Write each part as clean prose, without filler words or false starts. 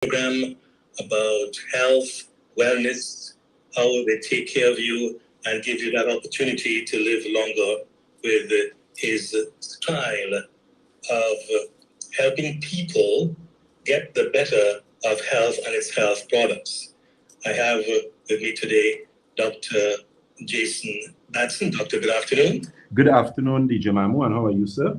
program about health, wellness, how they take care of you and give you that opportunity to live longer with his style of helping people get the better of health and its health products. I have with me today Dr. Jason Batson. Doctor, good afternoon. Good afternoon, DJ Mamu, and how are you, sir?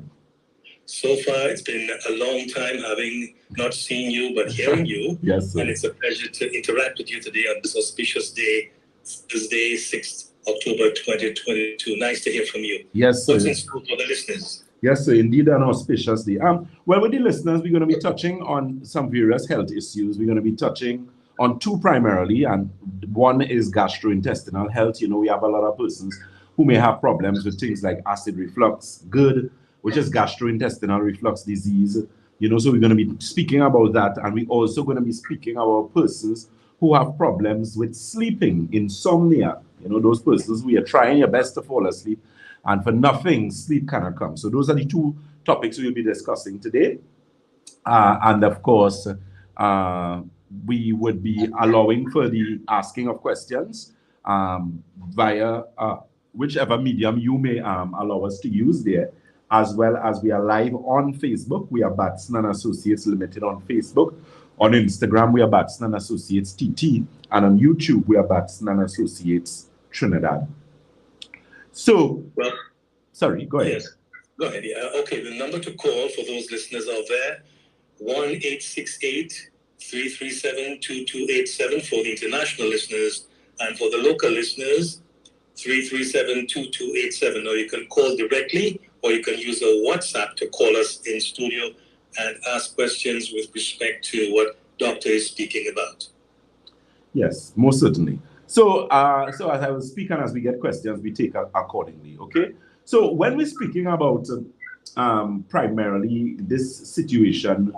So far, it's been a long time having not seen you, but hearing you. Yes, sir. And it's a pleasure to interact with you today on this auspicious day, Thursday, 6th October 2022. Nice to hear from you. Yes, sir. What's in store for the listeners? Yes, sir. Indeed, an auspicious day. Well, with the listeners, we're going to be touching on some various health issues. We're going to be touching on two primarily, and one is gastrointestinal health. You know, we have a lot of persons who may have problems with things like acid reflux, GERD, which is gastrointestinal reflux disease. You know, so we're going to be speaking about that, and we're also going to be speaking about persons who have problems with sleeping, insomnia. You know, those persons who are trying your best to fall asleep, and for nothing, sleep cannot come. So those are the two topics we'll be discussing today. And of course, we would be allowing for the asking of questions via whichever medium you may allow us to use there, as well as we are live on Facebook. We are Batson and Associates Limited on Facebook. On Instagram, we are Batson and Associates TT. And on YouTube, we are Batson and Associates Trinidad. So, well, sorry, go ahead. Yes, go ahead. Yeah. Okay, the number to call for those listeners out there, 1-868-337-2287 for the international listeners, and for the local listeners, 337-2287. Or you can call directly, or you can use a WhatsApp to call us in studio and ask questions with respect to what Doctor is speaking about. Yes, most certainly. So, so as I was speaking, as we get questions, we take accordingly, okay? So when we're speaking about primarily this situation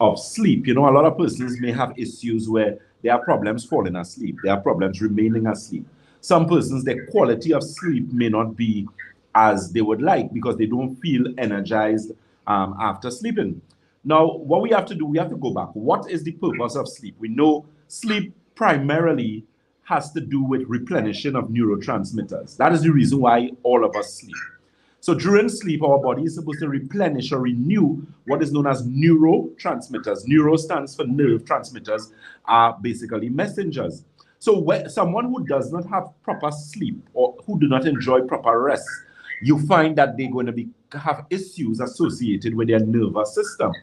of sleep, you know, a lot of persons may have issues where they have problems falling asleep. They have problems remaining asleep. Some persons, their quality of sleep may not be as they would like because they don't feel energized after sleeping. Now, what we have to do, we have to go back. What is the purpose of sleep? We know sleep primarily has to do with replenishing of neurotransmitters. That is the reason why all of us sleep. So during sleep, our body is supposed to replenish or renew what is known as neurotransmitters. Neuro stands for nerve, transmitters are basically messengers. So someone who does not have proper sleep or who do not enjoy proper rest, you find that they're going to have issues associated with their nervous system.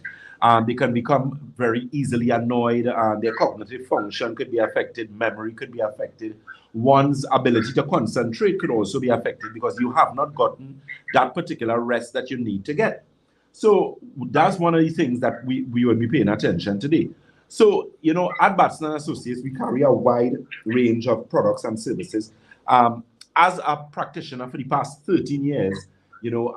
They can become very easily annoyed, and their cognitive function could be affected, memory could be affected. One's ability to concentrate could also be affected because you have not gotten that particular rest that you need to get. So that's one of the things that we will be paying attention today. So, you know, at Batson & Associates, we carry a wide range of products and services. As a practitioner for the past 13 years, you know,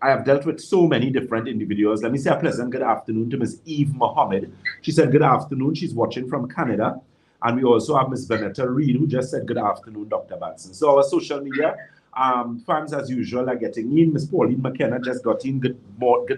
I have dealt with so many different individuals. Let me say a pleasant good afternoon to Ms. Eve Mohammed. She said good afternoon. She's watching from Canada. And we also have Ms. Vanetta Reed, who just said good afternoon, Dr. Batson. So our social media fans, as usual, are getting in. Ms. Pauline McKenna just got in. Good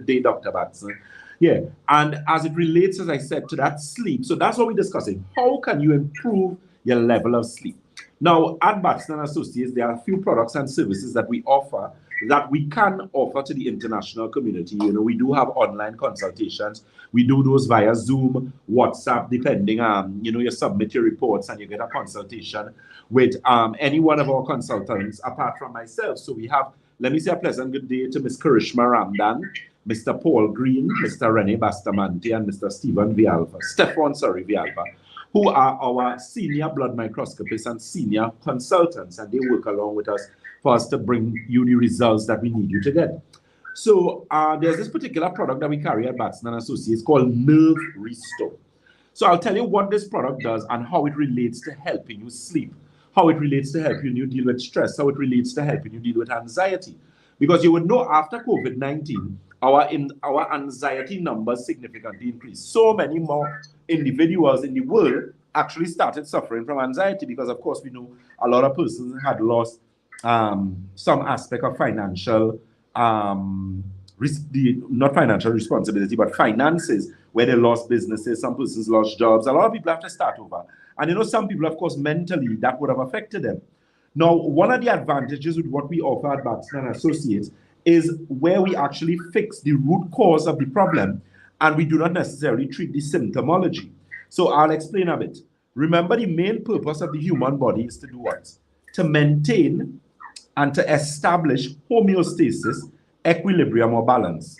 day, Dr. Batson. Yeah. And as it relates, as I said, to that sleep. So that's what we're discussing. How can you improve your level of sleep? Now, at Batson & Associates, there are a few products and services that we offer that we can offer to the international community. You know, we do have online consultations. We do those via Zoom, WhatsApp, depending on, you know, you submit your reports and you get a consultation with any one of our consultants apart from myself. So we have, let me say a pleasant good day to Ms. Karishma Ramdan, Mr. Paul Green, Mr. Rene Bastamante, and Mr. Stefan Vialva, who are our senior blood microscopists and senior consultants, and they work along with us for us to bring you the results that we need you to get. So there's this particular product that we carry at Batson & Associates called Nerve Restore. So I'll tell you what this product does and how it relates to helping you sleep, how it relates to helping you deal with stress, how it relates to helping you deal with anxiety. Because you would know after COVID-19, our anxiety numbers significantly increased. So many more individuals in the world actually started suffering from anxiety because, of course, we know a lot of persons had lost some aspect of financial not financial responsibility, but finances, where they lost businesses, some persons lost jobs. A lot of people have to start over. And you know, some people, of course, mentally, that would have affected them. Now, one of the advantages with what we offer at Batson and Associates is where we actually fix the root cause of the problem, and we do not necessarily treat the symptomology. So I'll explain a bit. Remember, the main purpose of the human body is to do what? To maintain and to establish homeostasis, equilibrium, or balance,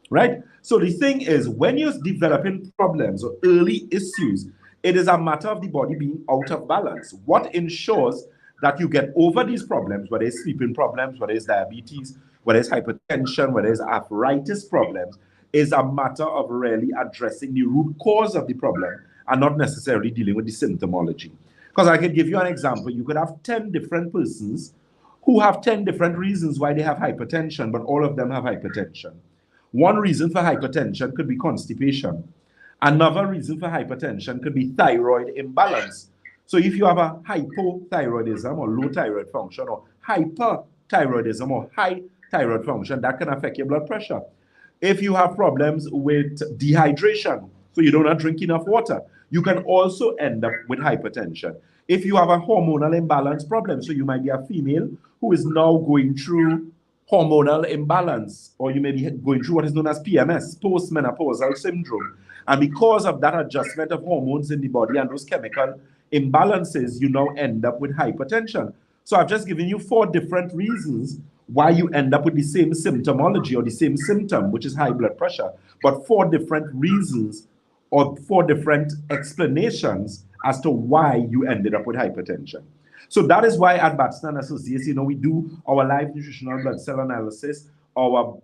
right? So the thing is, when you're developing problems or early issues, it is a matter of the body being out of balance. What ensures that you get over these problems, whether it's sleeping problems, whether it's diabetes, whether it's hypertension, whether it's arthritis problems, is a matter of really addressing the root cause of the problem and not necessarily dealing with the symptomology. Because I could give you an example. You could have 10 different persons who have 10 different reasons why they have hypertension, but all of them have hypertension. One reason for hypertension could be constipation. Another reason for hypertension could be thyroid imbalance. So if you have a hypothyroidism or low thyroid function, or hyperthyroidism or high thyroid function, that can affect your blood pressure. If you have problems with dehydration, so you do not drink enough water, you can also end up with hypertension. If you have a hormonal imbalance problem, so you might be a female who is now going through hormonal imbalance, or you may be going through what is known as PMS, postmenopausal syndrome. And because of that adjustment of hormones in the body and those chemical imbalances, you now end up with hypertension. So I've just given you 4 different reasons why you end up with the same symptomology or the same symptom, which is high blood pressure, but 4 different reasons or 4 different explanations as to why you ended up with hypertension. So that is why at Batson and Associates, you know, we do our live nutritional blood cell analysis, our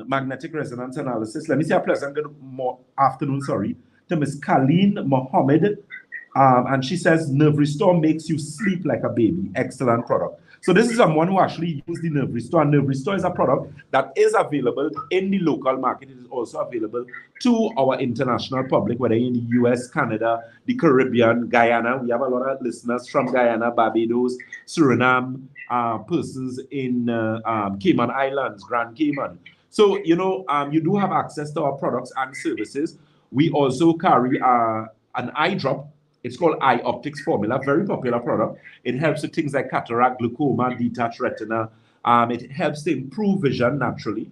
magnetic resonance analysis. Let me say a pleasant good afternoon, to Ms. Colleen Mohammed. And she says, Nerve Restore makes you sleep like a baby. Excellent product. So this is someone who actually used the Nerve Restore. And Nerve Restore is a product that is available in the local market. It is also available to our international public, whether in the US, Canada, the Caribbean, Guyana. We have a lot of listeners from Guyana, Barbados, Suriname, persons in Cayman Islands, Grand Cayman. So, you know, you do have access to our products and services. We also carry an eye drop. It's called Eye Optics Formula, very popular product. It helps with things like cataract, glaucoma, detached retina. It helps to improve vision naturally.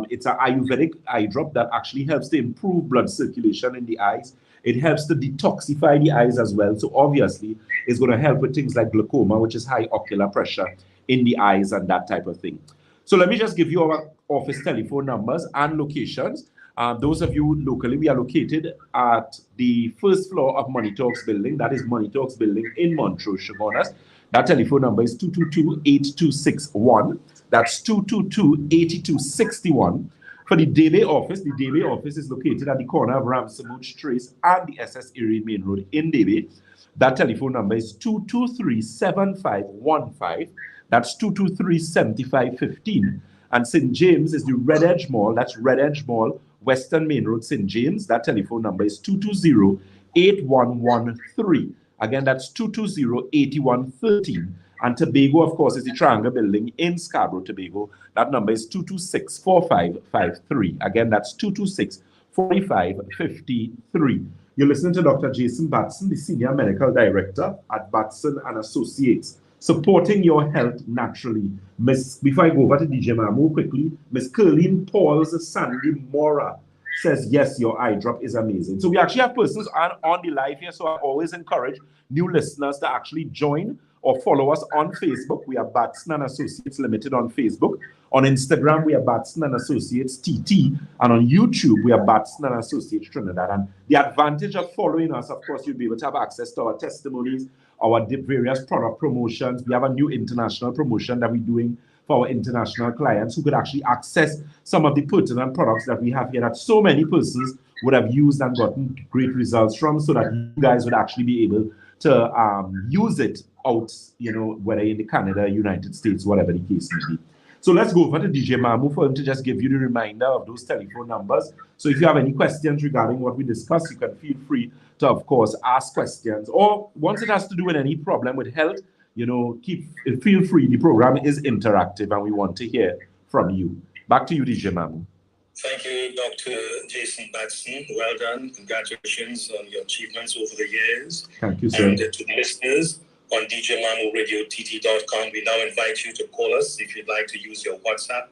It's an Ayurvedic eye drop that actually helps to improve blood circulation in the eyes. It helps to detoxify the eyes as well. So obviously, it's going to help with things like glaucoma, which is high ocular pressure in the eyes and that type of thing. So let me just give you our office telephone numbers and locations. Those of you locally, we are located at the first floor of Money Talks building. That is Money Talks building in Montrose, Chaguanas. That telephone number is 222-8261. That's 222-8261. For the Debe office is located at the corner of Ramsamouch Trace and the SS Erie Main Road in Debe. That telephone number is 223-7515. That's 223-7515. And St. James is the Red Edge Mall. That's Red Edge Mall, Western Main Road, St. James. That telephone number is 220-8113. Again, that's 220-8113. And Tobago, of course, is the Triangle Building in Scarborough, Tobago. That number is 226-4553. Again, that's 226-4553. You're listening to Dr. Jason Batson, the Senior Medical Director at Batson and Associates, supporting your health naturally. Before I go over to DJ Mamu quickly, Miss Curleen Paul's Sandy Mora says, yes, your eye drop is amazing. So we actually have persons on the live here, so I always encourage new listeners to actually join or follow us on Facebook. We are Batson and Associates Limited on Facebook. On Instagram, we are Batson and Associates TT. And on YouTube, we are Batson and Associates Trinidad. And the advantage of following us, of course, you'll be able to have access to our testimonies, our various product promotions. We have a new international promotion that we're doing for our international clients who could actually access some of the pertinent products that we have here that so many persons would have used and gotten great results from, so that you guys would actually be able to use it out, you know, whether in the Canada, United States, whatever the case may be. So let's go over to DJ Mamu for him to just give you the reminder of those telephone numbers. So if you have any questions regarding what we discussed, you can feel free to, of course, ask questions. Or once it has to do with any problem with health, you know, feel free. The program is interactive and we want to hear from you. Back to you, DJ Mamu. Thank you, Dr. Jason Batson. Well done. Congratulations on your achievements over the years. Thank you, sir. And to the listeners on djmamuRadioTT.com, we now invite you to call us if you'd like to use your WhatsApp,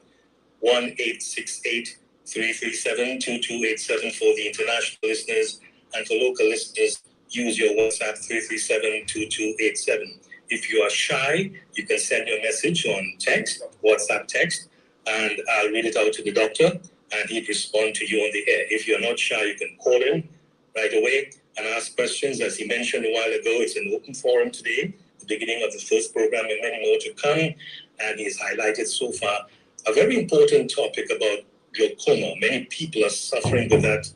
1-868-337-2287 for the international listeners, and for local listeners, use your WhatsApp 337-2287. If you are shy, you can send your message on text, WhatsApp text, and I'll read it out to the doctor, and he'd respond to you on the air. If you're not shy, you can call in right away and ask questions. As he mentioned a while ago, it's an open forum today, the beginning of the first program, and many more to come. And he's highlighted so far a very important topic about glaucoma. Many people are suffering with that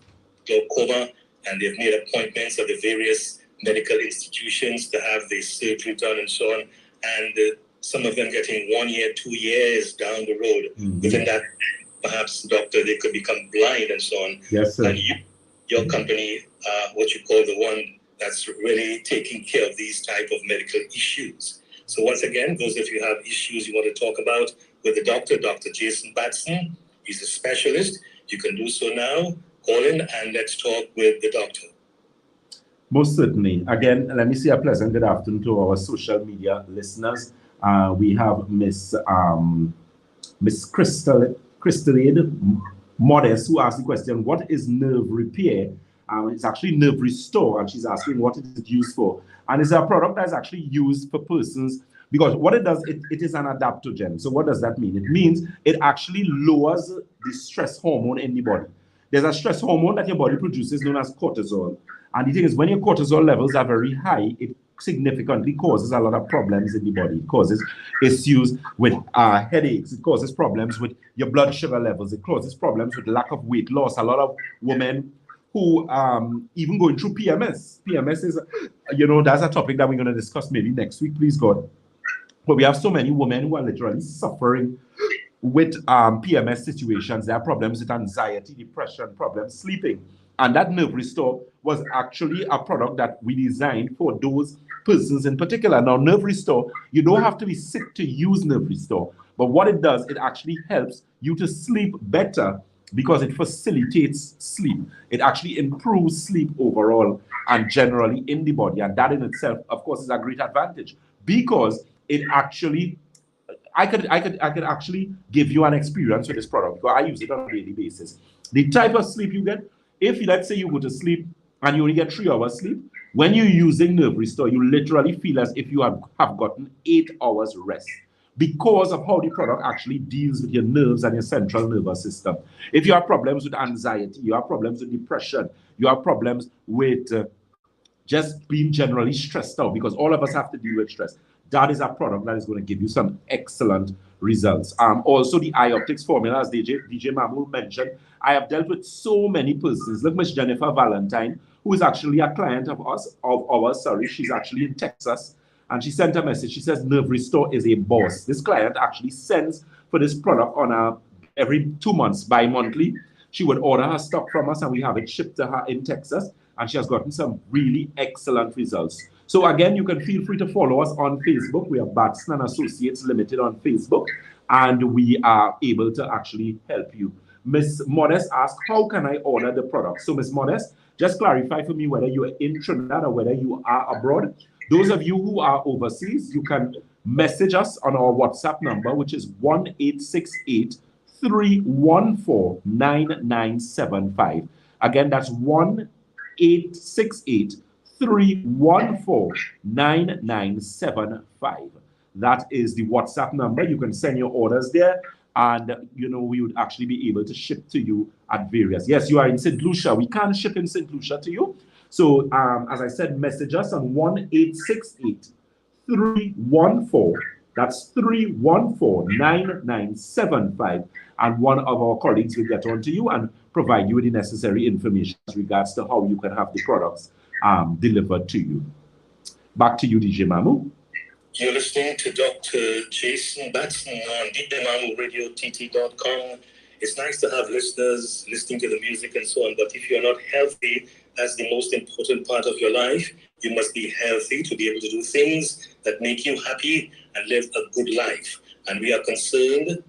glaucoma, and they've made appointments at the various medical institutions to have the surgery done and so on. And some of them getting 1 year, 2 years down the road. Mm-hmm. Within that, perhaps, doctor, they could become blind and so on. Yes, sir. And your company, what you call the one that's really taking care of these type of medical issues. So once again, those of you who have issues you want to talk about with the doctor, Dr. Jason Batson, he's a specialist. You can do so now. Call in and let's talk with the doctor. Most certainly. Again, let me say a pleasant good afternoon to our social media listeners. We have Miss Crystalade Modest, who asked the question, what is nerve repair? It's actually nerve restore, and she's asking what it is used for. And it's a product that's actually used for persons, because what it does, it is an adaptogen. So what does that mean? It means it actually lowers the stress hormone in the body. There's a stress hormone that your body produces known as cortisol. And the thing is, when your cortisol levels are very high, it significantly causes a lot of problems in the body. It causes issues with headaches. It causes problems with your blood sugar levels. It causes problems with lack of weight loss. A lot of women who even going through PMS. PMS is, that's a topic that we're going to discuss maybe next week, please God. But we have so many women who are literally suffering with PMS situations. There are problems with anxiety, depression, problems sleeping. And that Nerve Restore was actually a product that we designed for those persons in particular. Now, Nerve Restore, you don't have to be sick to use Nerve Restore. But what it does, it actually helps you to sleep better because it facilitates sleep. It actually improves sleep overall and generally in the body. And that in itself, of course, is a great advantage because it actually, I could actually give you an experience with this product because I use it on a daily basis. The type of sleep you get, if let's say you go to sleep and you only get 3 hours sleep, when you're using Nerve Restore, you literally feel as if you have gotten 8 hours rest because of how the product actually deals with your nerves and your central nervous system. If you have problems with anxiety, you have problems with depression, you have problems with just being generally stressed out, because all of us have to deal with stress, that is a product that is going to give you some excellent results. Also, the iOptics formula, as DJ Mamu mentioned, I have dealt with so many persons. Look, Miss Jennifer Valentine, who is actually a client of ours. She's actually in Texas, and she sent a message. She says Nerve Restore is a boss. This client actually sends for this product on every 2 months, bi-monthly. She would order her stock from us, and we have it shipped to her in Texas, and she has gotten some really excellent results. So again, you can feel free to follow us on Facebook. We are Batson and Associates Limited on Facebook, and we are able to actually help you. Miss Modest asked, how can I order the product? So Miss Modest, just clarify for me whether you are in Trinidad or whether you are abroad. Those of you who are overseas, you can message us on our WhatsApp number, which is 1-868-314-9975. Again, that's 1-868-314-9975. That is the WhatsApp number. You can send your orders there, and we would actually be able to ship to you at various. Yes, you are in St. Lucia. We can't ship in St. Lucia to you. So as I said, message us on 1-868-314. That's 314-9975, and one of our colleagues will get on to you and provide you with the necessary information as regards to how you can have the products delivered to you. Back to you, DJ Mamu. You're listening to Dr. Jason Batson on djmamuRadioTT.com. It's nice to have listeners listening to the music and so on, but if you're not healthy, that's the most important part of your life. You must be healthy to be able to do things that make you happy and live a good life. And we are concerned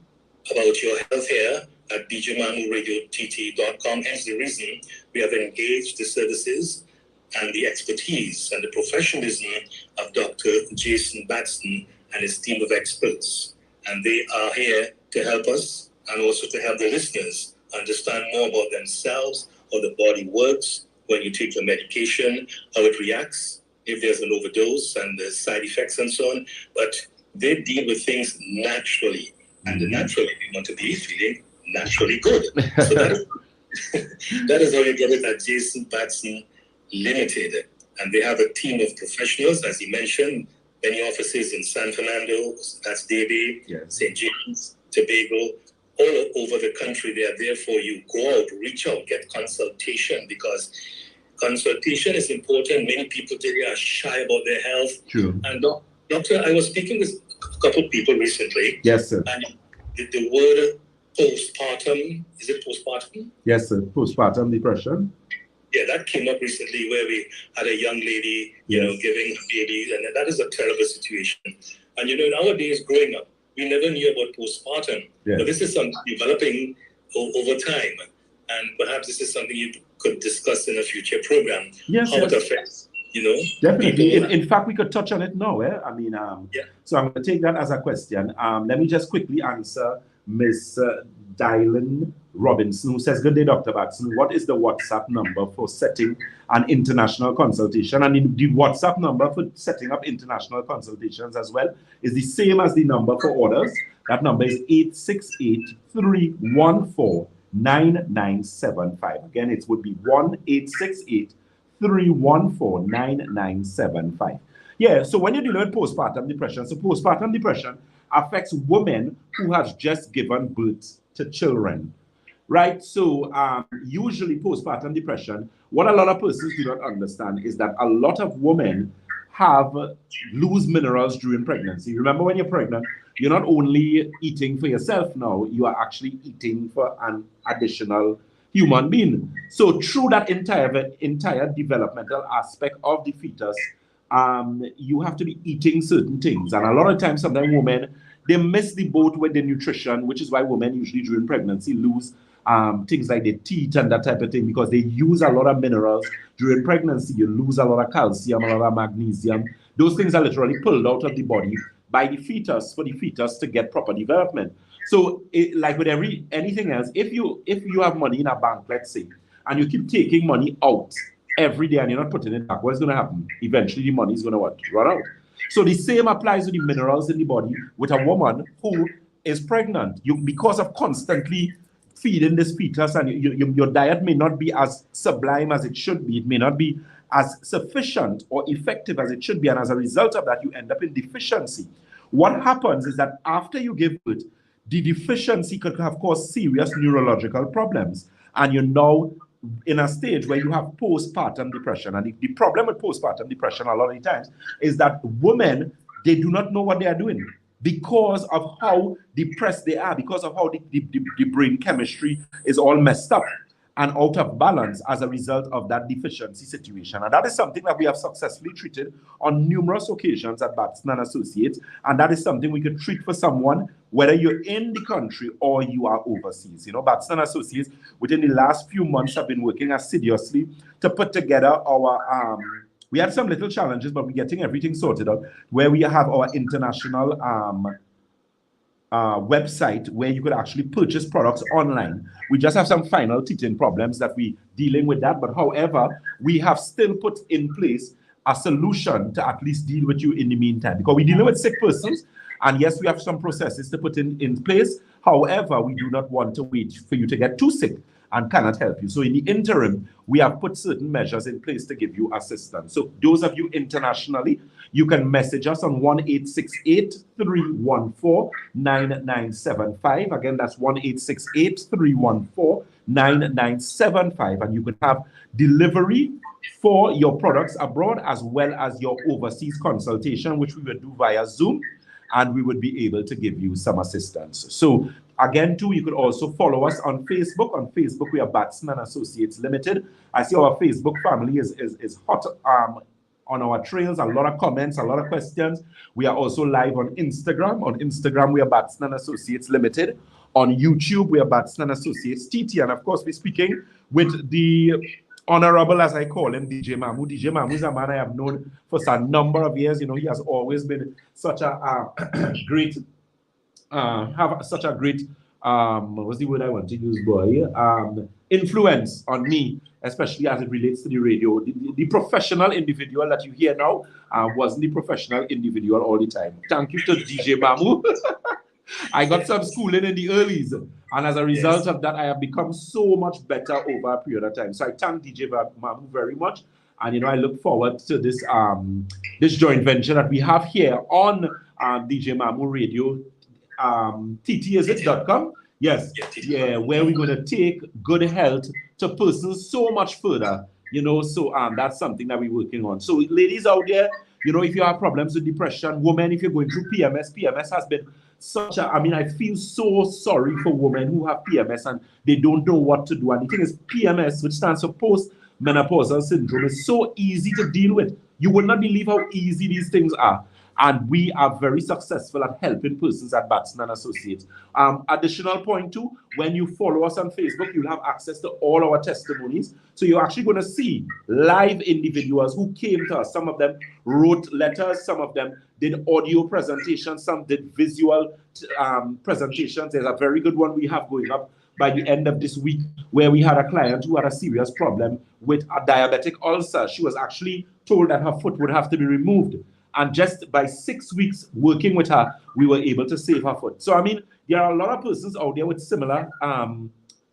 about your health here at djmanuradiott.com. Hence the reason we have engaged the services and the expertise and the professionalism of Dr. Jason Batson and his team of experts. And they are here to help us and also to help the listeners understand more about themselves, how the body works when you take your medication, how it reacts, if there's an overdose and the side effects and so on. But they deal with things naturally. And naturally, we want to be feeling naturally good. So that is how you get it at Jason Batson Limited. And they have a team of professionals, as he mentioned, many offices in San Fernando, that's Davie, yes, St. James, Tobago, all over the country. They are there for you. Go out, reach out, get consultation, because consultation is important. Many people today are shy about their health. True. And doctor, I was speaking with a couple of people recently. Yes, sir. And the word postpartum, is it postpartum? Yes, sir. Postpartum depression. Yeah, that came up recently where we had a young lady, giving a baby, and that is a terrible situation. And nowadays, growing up, we never knew about postpartum. Yes. But this is something developing over time. And perhaps this is something you could discuss in a future program. Yes, how it affects, Definitely. In fact, we could touch on it now. I mean, so I'm going to take that as a question. Let me just quickly answer Miss Dylan Robinson, who says, "Good day, Dr. Batson. What is the WhatsApp number for setting an international consultation?" And the WhatsApp number for setting up international consultations as well is the same as the number for orders. That number is 868-314-9975. Again, it would be 1-868-314-9975. Yeah, so when you're dealing with postpartum depression, so postpartum depression affects women who have just given birth to children, right? So usually postpartum depression, what a lot of persons do not understand is that a lot of women lose minerals during pregnancy. Remember, when you're pregnant, you're not only eating for yourself now, you are actually eating for an additional human being. So through that entire developmental aspect of the fetus, you have to be eating certain things. And a lot of times, sometimes women, they miss the boat with the nutrition, which is why women usually during pregnancy lose things like their teeth and that type of thing, because they use a lot of minerals. During pregnancy, you lose a lot of calcium, a lot of magnesium. Those things are literally pulled out of the body by the fetus for the fetus to get proper development. So like with anything else, if you have money in a bank, let's say, and you keep taking money out every day and you're not putting it back, what's going to happen? Eventually the money is going to run out. So the same applies to the minerals in the body with a woman who is pregnant. Because of constantly feeding this fetus, and your diet may not be as sublime as it should be. It may not be as sufficient or effective as it should be. And as a result of that, you end up in deficiency. What happens is that after you give birth, the deficiency could have caused serious neurological problems. And you're now in a stage where you have postpartum depression. And the problem with postpartum depression a lot of the times is that women, they do not know what they are doing because of how depressed they are, because of how the brain chemistry is all messed up and out of balance as a result of that deficiency situation. And that is something that we have successfully treated on numerous occasions at Batson and Associates. And that is something we could treat for someone, whether you're in the country or you are overseas. Batson and Associates, within the last few months, have been working assiduously to put together our, we had some little challenges, but we're getting everything sorted out, where we have our international website where you could actually purchase products online. We just have some final teething problems that we're dealing with that. But however, we have still put in place a solution to at least deal with you in the meantime, because we're dealing with sick persons. And yes, we have some processes to put in place. However, we do not want to wait for you to get too sick and cannot help you. So in the interim, we have put certain measures in place to give you assistance. So those of you internationally, you can message us on 1-868-314-9975. Again, that's 1-868-314-9975. And you can have delivery for your products abroad as well as your overseas consultation, which we will do via Zoom, and we would be able to give you some assistance. So again, too, you could also follow us on Facebook. On Facebook, we are Batson and Associates Limited. I see our Facebook family is hot on our trails. A lot of comments, a lot of questions. We are also live on Instagram. On Instagram, we are Batson and Associates Limited. On YouTube, we are Batson and Associates TT. And of course, we're speaking with the Honorable, as I call him, DJ Mamu. DJ Mamu is a man I have known for some number of years. You know, he has always been such a great, have such a great, what's the word I want to use, boy? Influence on me, especially as it relates to the radio. The professional individual that you hear now wasn't the professional individual all the time. Thank you to DJ Mamu. I got some schooling in the earlys, and as a result of that, I have become so much better over a period of time. So I thank DJ Mamu very much, and you know I look forward to this this joint venture that we have here on DJ Mamu Radio. TT is it.com? Yes, yeah, where we're going to take good health to persons so much further. You know, so that's something that we're working on. So ladies out there, you know, if you have problems with depression, women, if you're going through PMS has been such a, I mean, I feel so sorry for women who have PMS and they don't know what to do. And the thing is, PMS, which stands for postmenopausal syndrome, is so easy to deal with. You would not believe how easy these things are. And we are very successful at helping persons at Batson and Associates. Additional point too, when you follow us on Facebook, you'll have access to all our testimonies. So you're actually going to see live individuals who came to us. Some of them wrote letters, some of them did audio presentations, some did visual presentations. There's a very good one we have going up by the end of this week where we had a client who had a serious problem with a diabetic ulcer. She was actually told that her foot would have to be removed. And just by 6 weeks working with her, we were able to save her foot. So, I mean, there are a lot of persons out there with similar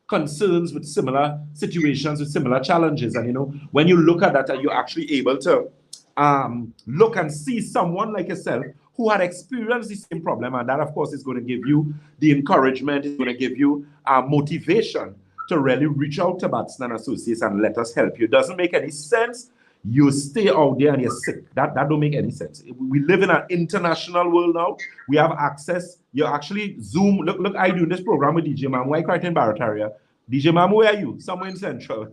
concerns, with similar situations, with similar challenges. And, you know, when you look at that, you're actually able to look and see someone like yourself who had experienced the same problem. And that, of course, is going to give you the encouragement, it's going to give you motivation to really reach out to Batson and Associates and let us help you. It doesn't make any sense. You stay out there and you're sick. That don't make any sense. We live in an international world now. We have access. You actually Zoom. Look, I do this program with DJ Mamu. I quite in Barataria. DJ Mamu, where are you? Somewhere in Central.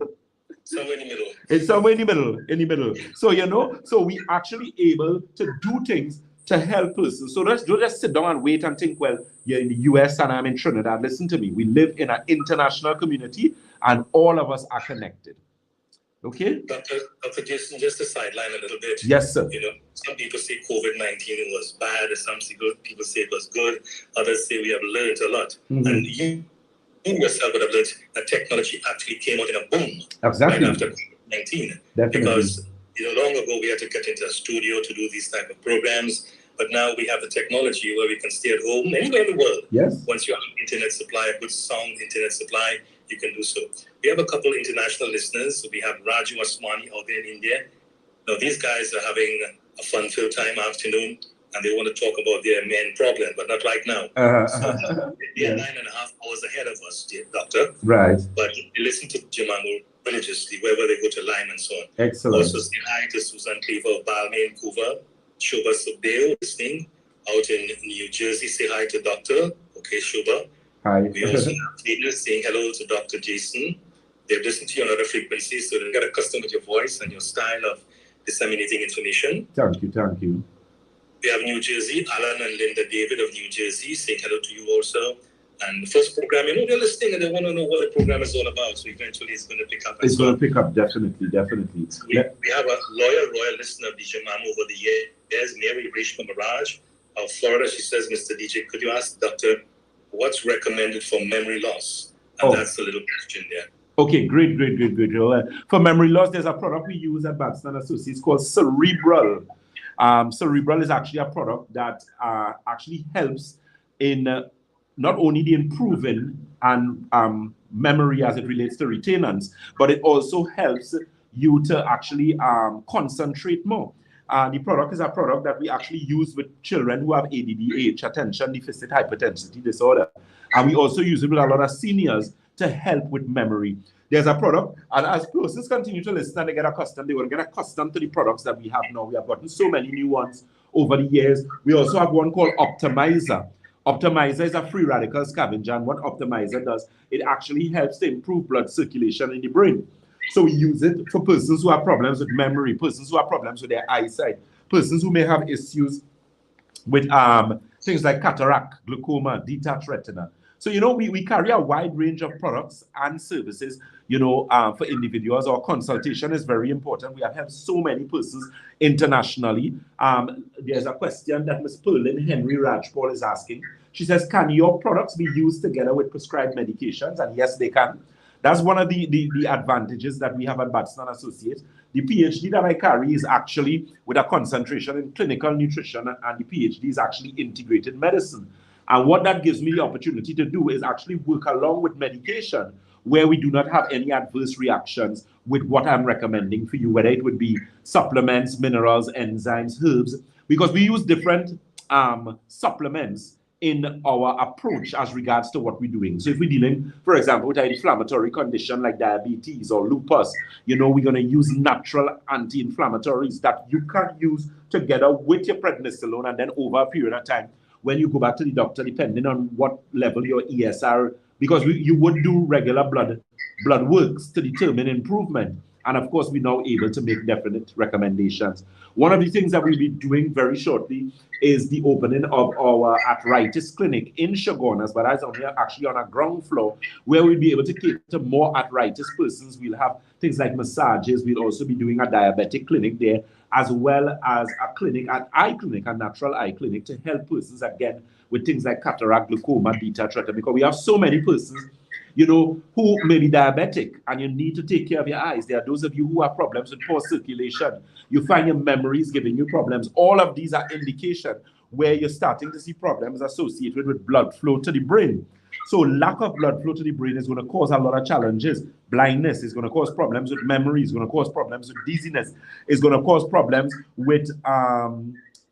Somewhere in the middle. It's somewhere in the middle. So, you know, so we actually able to do things to help persons. So don't just sit down and wait and think, well, you're in the US and I'm in Trinidad. Listen to me. We live in an international community and all of us are connected. Okay. Dr. Jason, just to sideline a little bit. Yes, sir. You know, some people say COVID-19 was bad, some people say it was good, others say we have learned a lot. Mm-hmm. And you yourself would have learned that technology actually came out in a boom right after COVID-19. Definitely. Because, you know, long ago we had to get into a studio to do these type of programs, but now we have the technology where we can stay at home anywhere in the world. Yes. Once you have internet supply, a good sound internet supply, you can do so. We have a couple international listeners. We have Raju Asmani out there in India. Now, these guys are having a fun-filled time afternoon, and they want to talk about their main problem, but not right now. So they're 9.5 hours ahead of us, dear doctor. Right. But they listen to Jamamu religiously, wherever they go to Lyme and so on. Excellent. Also, say hi to Susan Cleaver of Balmain, Vancouver. Shobha Subdeo listening out in New Jersey. Say hi to Doctor. Okay, Shobha. Hi. We also have leaders saying hello to Dr. Jason. They've listened to you on other frequencies, so they get accustomed with your voice and your style of disseminating information. Thank you, thank you. We have New Jersey, Alan and Linda David of New Jersey saying hello to you also. And the first program, you know, they're listening and they want to know what the program is all about. So eventually it's going to pick up. It's going to pick up, definitely. So we have a loyal listener of DJ Mamu over the years, Mary Rishma Mirage of Florida. She says, Mr. DJ, could you ask the doctor what's recommended for memory loss? And that's a little question there. Okay, great. For memory loss, there's a product we use at Batson and Associates called Cerebral. Cerebral is actually a product that actually helps in not only the improving and memory as it relates to retainance, but it also helps you to actually concentrate more. The product is a product that we actually use with children who have ADDH, attention deficit hyperintensity disorder. And we also use it with a lot of seniors to help with memory. There's a product, and as persons continue to listen and they get accustomed, they will get accustomed to the products that we have now. We have gotten so many new ones over the years. We also have one called Optimizer. Optimizer is a free radical scavenger, and what Optimizer does, it actually helps to improve blood circulation in the brain. So we use it for persons who have problems with memory, persons who have problems with their eyesight, persons who may have issues with things like cataract, glaucoma, detached retina. So, we carry a wide range of products and services, for individuals. Our consultation is very important. We have helped so many persons internationally. There's a question that Ms. Perlin Henry Rajpal is asking. She says, can your products be used together with prescribed medications? And yes, they can. That's one of the advantages that we have at Batson & Associates. The PhD that I carry is actually with a concentration in clinical nutrition, and the PhD is actually integrated medicine. And what that gives me the opportunity to do is actually work along with medication where we do not have any adverse reactions with what I'm recommending for you, whether it would be supplements, minerals, enzymes, herbs, because we use different supplements in our approach as regards to what we're doing. So if we're dealing, for example, with an inflammatory condition like diabetes or lupus, we're going to use natural anti-inflammatories that you can use together with your prednisolone, and then over a period of time, when you go back to the doctor, depending on what level your ESR, because you would do regular blood works to determine improvement. And of course, we're now able to make definite recommendations. One of the things that we'll be doing very shortly is the opening of our arthritis clinic in Chaguanas, but that's actually on a ground floor where we'll be able to cater to more arthritis persons. We'll have things like massages. We'll also be doing a diabetic clinic there, as well as a clinic, an eye clinic, a natural eye clinic, to help persons again with things like cataract, glaucoma, beta, because we have so many persons who may be diabetic and you need to take care of your eyes. There are those of you who have problems with poor circulation. You find your memories giving you problems. All of these are indication where you're starting to see problems associated with blood flow to the brain. So lack of blood flow to the brain is going to cause a lot of challenges. Blindness is going to cause problems with memory, is going to cause problems with dizziness, is going to cause problems with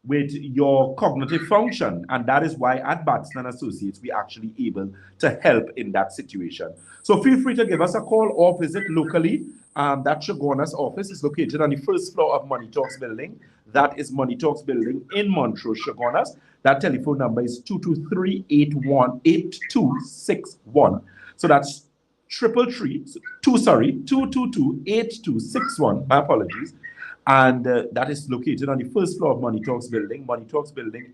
your cognitive function. And that is why at Batson & Associates, we're actually able to help in that situation. So feel free to give us a call or visit locally. That Chaguanas office is located on the first floor of Money Talks building. That is Money Talks building in Montrose, Chaguanas. That telephone number is 223-818261. So that's 222-8261. My apologies. And that is located on the first floor of Money Talks building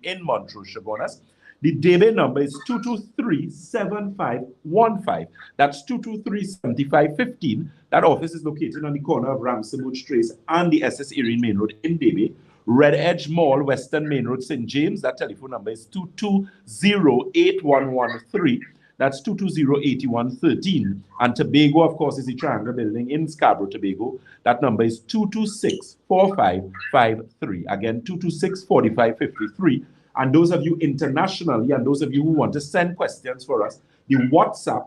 in Montrose, Chaguanas. The debit number is 223-7515. That's 223-7515. That office is located on the corner of Ramsey Trace and the SS Erin Main Road in Debe. Red Edge Mall, Western Main Road, St. James. That telephone number is 220-8113. That's 220-8113. And Tobago, of course, is the Triangle Building in Scarborough, Tobago. That number is 226-4553. Again, 226-4553. And those of you internationally, and those of you who want to send questions for us, the WhatsApp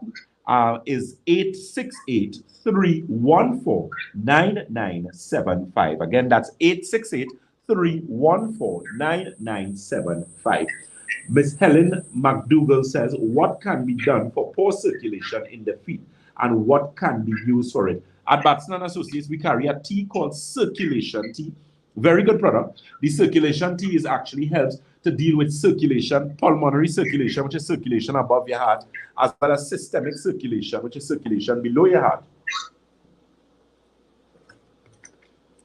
is 868-314-9975. Again, that's 868-314-9975. Ms. Helen McDougall says, what can be done for poor circulation in the feet and what can be used for it? At Batson & Associates, we carry a tea called Circulation Tea. Very good product. The Circulation Tea is actually helps to deal with circulation, pulmonary circulation, which is circulation above your heart, as well as systemic circulation, which is circulation below your heart.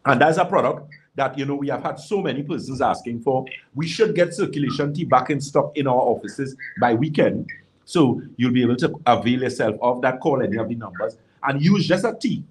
And that's a product that, we have had so many persons asking for. We should get Circulation Tea back in stock in our offices by weekend. So you'll be able to avail yourself of that, call any of the numbers, and use just a tea,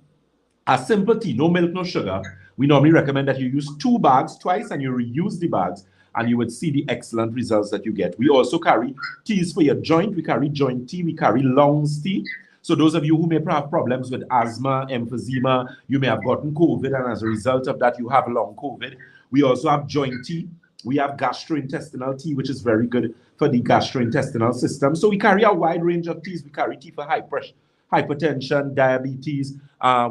a simple tea, no milk, no sugar. We normally recommend that you use 2 bags twice and you reuse the bags, and you would see the excellent results that you get. We also carry teas for your joint. We carry joint tea. We carry lungs tea. So those of you who may have problems with asthma, emphysema, you may have gotten COVID, and as a result of that, you have long COVID. We also have joint tea. We have gastrointestinal tea, which is very good for the gastrointestinal system. So we carry a wide range of teas. We carry tea for high pressure, hypertension, diabetes.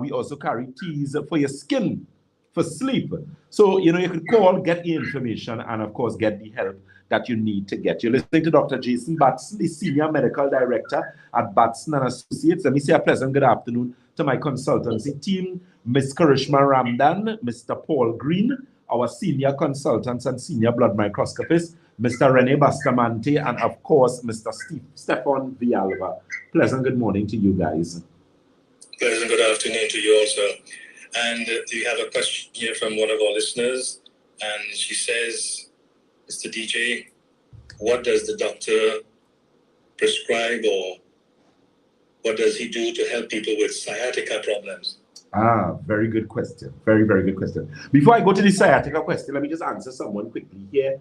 We also carry teas for your skin, for sleep. So, you could call, get the information, and of course, get the help that you need to get. You're listening to Dr. Jason Batson, the Senior Medical Director at Batson & Associates. Let me say a pleasant good afternoon to my consultancy team, Ms. Karishma Ramdan, Mr. Paul Green, our senior consultants and senior blood microscopists, Mr. Rene Bastamante, and of course, Mr. Stefan Villalba. Pleasant good morning to you guys. Pleasant good afternoon to you also. And we have a question here from one of our listeners, and she says, Mr. DJ, what does the doctor prescribe, or what does he do to help people with sciatica problems? Very good question. Very, very good question. Before I go to the sciatica question, let me just answer someone quickly here.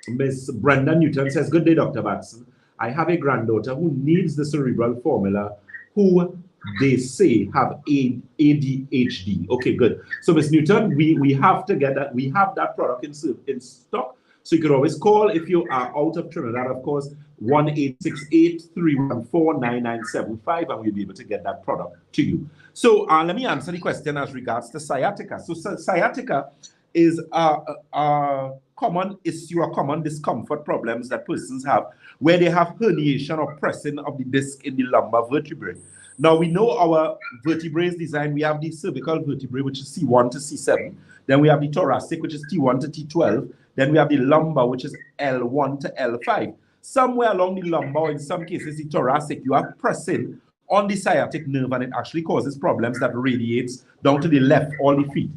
Miss Brenda Newton says, "Good day, Dr. Batson. I have a granddaughter who needs the cerebral formula, who they say have ADHD." Okay, good. So Miss Newton, we have to get that. We have that product in stock. So you can always call if you are out of Trinidad, of course, 1-868-314-9975, and we'll be able to get that product to you. So let me answer the question as regards to sciatica. So sciatica is a common issue, a common discomfort problems that persons have where they have herniation or pressing of the disc in the lumbar vertebrae. Now we know our vertebrae is designed. We have the cervical vertebrae, which is C1 to C7. Then we have the thoracic, which is T1 to T12. Then we have the lumbar, which is L1 to L5. Somewhere along the lumbar, in some cases the thoracic, you are pressing on the sciatic nerve, and it actually causes problems that radiates down to the left, all the feet.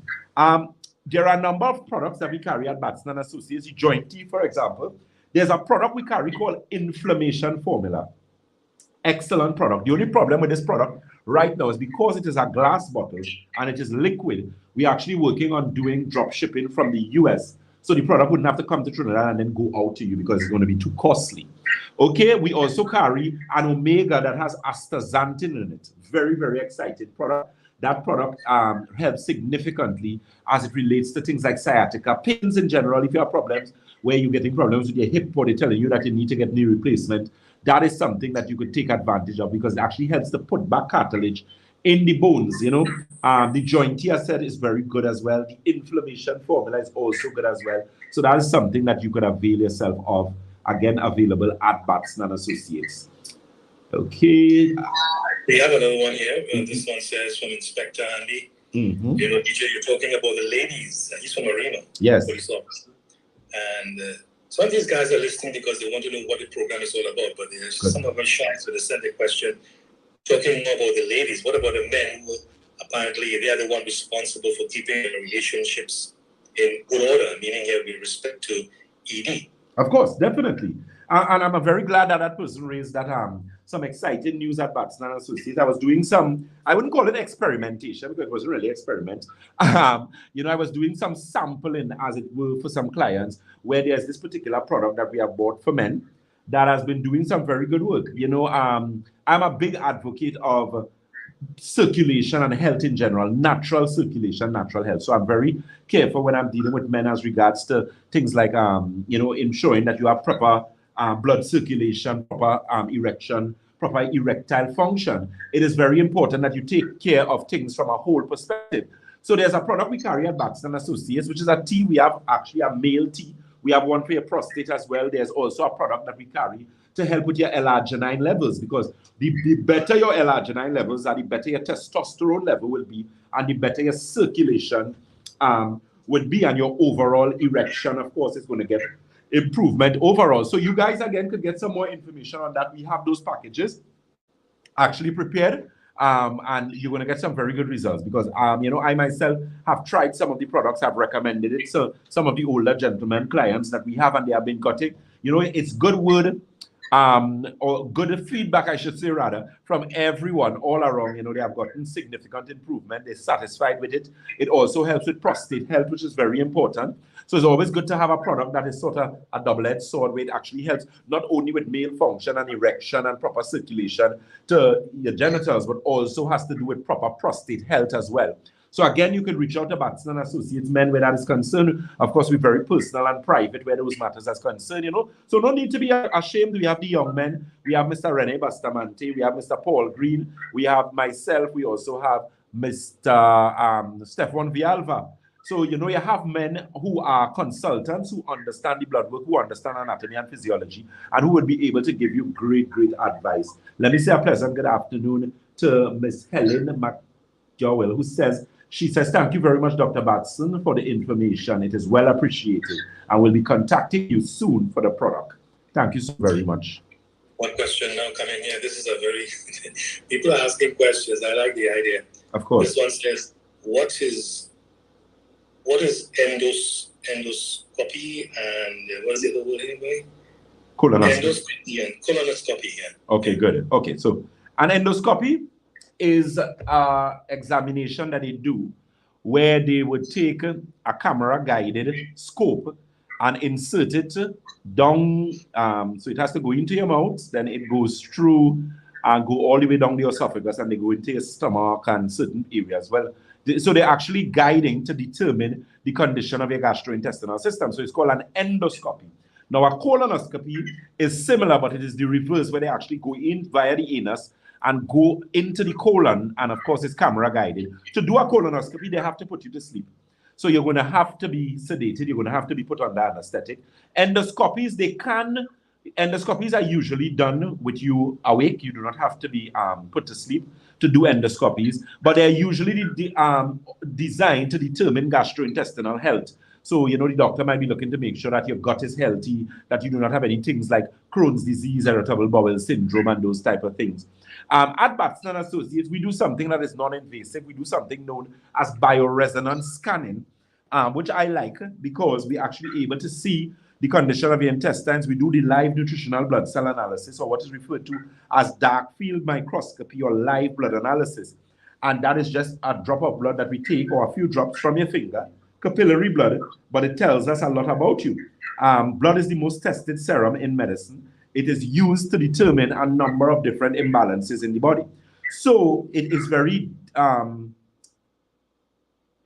There are a number of products that we carry at Batson and Associates. The joint tea, for example, there's a product we carry called inflammation formula. Excellent product. The only problem with this product right now is because it is a glass bottle and it is liquid, we're actually working on doing drop shipping from the US. So the product wouldn't have to come to Trinidad and then go out to you because it's going to be too costly. Okay, we also carry an omega that has astaxanthin in it. Very, very exciting product. That product helps significantly as it relates to things like sciatica, pains in general. If you have problems where you're getting problems with your hip or they're telling you that you need to get knee replacement, that is something that you could take advantage of because it actually helps to put back cartilage in the bones, you know. The joint tea, I said, is very good as well. The inflammation formula is also good as well. So that is something that you could avail yourself of. Again, available at Batson and Associates. Okay. We have another one here. This one says from Inspector Andy. You know, DJ, you're talking about the ladies. He's from Arena. Yes. Police officer. And some of these guys are listening because they want to know what the program is all about. But some of them shy, so they send a question. Talking more about the ladies, what about the men who apparently they are the one responsible for keeping the relationships in good order, meaning here with respect to ED? Of course, definitely. And I'm very glad that that person raised that some exciting news at Batson and Associates. I was doing some, I wouldn't call it experimentation because it wasn't really experiment. You know, I was doing some sampling, as it were, for some clients where there's this particular product that we have bought for men that has been doing some very good work. You know, I'm a big advocate of circulation and health in general, natural circulation, natural health. So I'm very careful when I'm dealing with men as regards to things like, you know, ensuring that you have proper blood circulation, proper erection, proper erectile function. It is very important that you take care of things from a whole perspective. So there's a product we carry at Batson Associates, which is a tea. We have actually a male tea. We have one for your prostate as well. There's also a product that we carry to help with your L-arginine levels, because the better your L-arginine levels are, the better your testosterone level will be, and the better your circulation would be, and your overall erection, of course, is going to get improvement overall. So you guys, again, could get some more information on that. We have those packages actually prepared, and you're going to get some very good results because, you know, I myself have tried some of the products. I've recommended it. So some of the older gentlemen clients that we have, and they have been getting, you know, it's good word, or good feedback, I should say, rather, from everyone all around. You know, they have gotten significant improvement. They're satisfied with it. It also helps with prostate health, which is very important. So it's always good to have a product that is sort of a double-edged sword, where it actually helps not only with male function and erection and proper circulation to your genitals, but also has to do with proper prostate health as well. So again, you can reach out to Batson and Associates men where that is concerned. Of course, we're very personal and private where those matters are concerned, you know. So no need to be ashamed. We have the young men. We have Mr. Rene Bustamante. We have Mr. Paul Green. We have myself. We also have Mr. Stefan Vialva. So, you know, you have men who are consultants, who understand the blood work, who understand anatomy and physiology, and who would be able to give you great, great advice. Let me say a pleasant good afternoon to Miss Helen McDowell, who says, she says, "Thank you very much, Dr. Batson, for the information. It is well appreciated. I will be contacting you soon for the product." Thank you so very much. One question now coming here. This is a very, people are asking questions. I like the idea. Of course. This one says, what is endoscopy, and what is the other word anyway? Colonoscopy. Colonoscopy, yeah. Okay, good. Okay, so an endoscopy is a examination that they do where they would take a camera guided scope and insert it down, so it has to go into your mouth, then it goes through and go all the way down the esophagus, and they go into your stomach and certain areas. Well, so they're actually guiding to determine the condition of your gastrointestinal system. So it's called an endoscopy. Now, a colonoscopy is similar, but it is the reverse, where they actually go in via the anus and go into the colon, and of course, it's camera guided. To do a colonoscopy, they have to put you to sleep. So you're going to have to be sedated. You're going to have to be put under anesthetic. Endoscopies are usually done with you awake. You do not have to be put to sleep to do endoscopies, but they're usually designed to determine gastrointestinal health. So, the doctor might be looking to make sure that your gut is healthy, that you do not have any things like Crohn's disease, irritable bowel syndrome, and those type of things. At Batson and Associates, we do something that is non-invasive. We do something known as bioresonance scanning, which I like because we're actually able to see the condition of your intestines. We do the live nutritional blood cell analysis, or what is referred to as dark field microscopy or live blood analysis. And that is just a drop of blood that we take, or a few drops from your finger, capillary blood, but it tells us a lot about you. Blood is the most tested serum in medicine. It is used to determine a number of different imbalances in the body. So it is very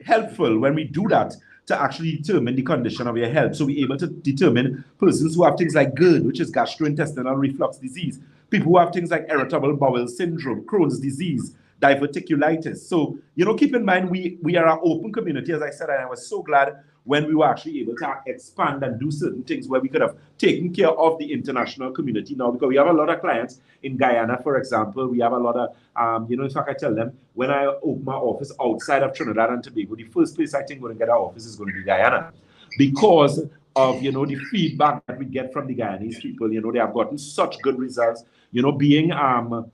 helpful when we do that to actually determine the condition of your health. So we're able to determine persons who have things like GERD, which is gastrointestinal reflux disease, people who have things like irritable bowel syndrome, Crohn's disease, diverticulitis. So, keep in mind, we are an open community, as I said, and I was so glad when we were actually able to expand and do certain things where we could have taken care of the international community now, because we have a lot of clients in Guyana, for example. We have a lot of, in fact, I tell them, when I open my office outside of Trinidad and Tobago, the first place I think we're going to get our office is going to be Guyana, because of, the feedback that we get from the Guyanese people. They have gotten such good results, being a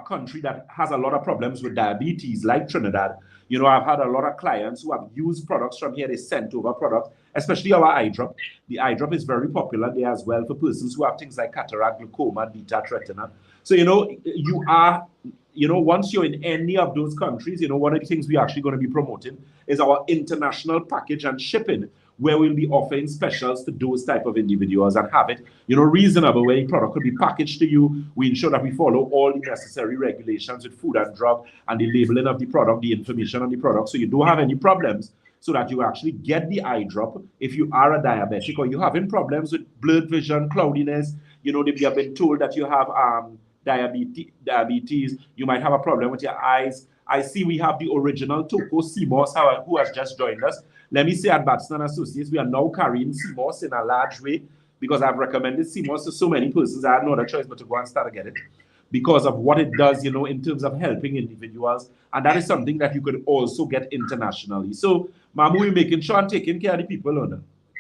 country that has a lot of problems with diabetes, like Trinidad. I've had a lot of clients who have used products from here. They sent over products, especially our eye drop. The eye drop is very popular there as well for persons who have things like cataract, glaucoma, beta-retina. So, you are, once you're in any of those countries, one of the things we're actually going to be promoting is our international package and shipping, where we'll be offering specials to those type of individuals and have it, reasonable, where the product could be packaged to you. We ensure that we follow all the necessary regulations with food and drug and the labeling of the product, the information on the product, so you don't have any problems, so that you actually get the eye drop if you are a diabetic or you're having problems with blurred vision, cloudiness. You have been told that you have diabetes. You might have a problem with your eyes. I see we have the original Toko CMOS, who has just joined us. Let me say at Batson and Associates, we are now carrying CMOS in a large way, because I've recommended CMOS to so many persons. I had no other choice but to go and start to get it, because of what it does, in terms of helping individuals. And that is something that you could also get internationally. So, Mamu, we're making sure I'm taking care of the people,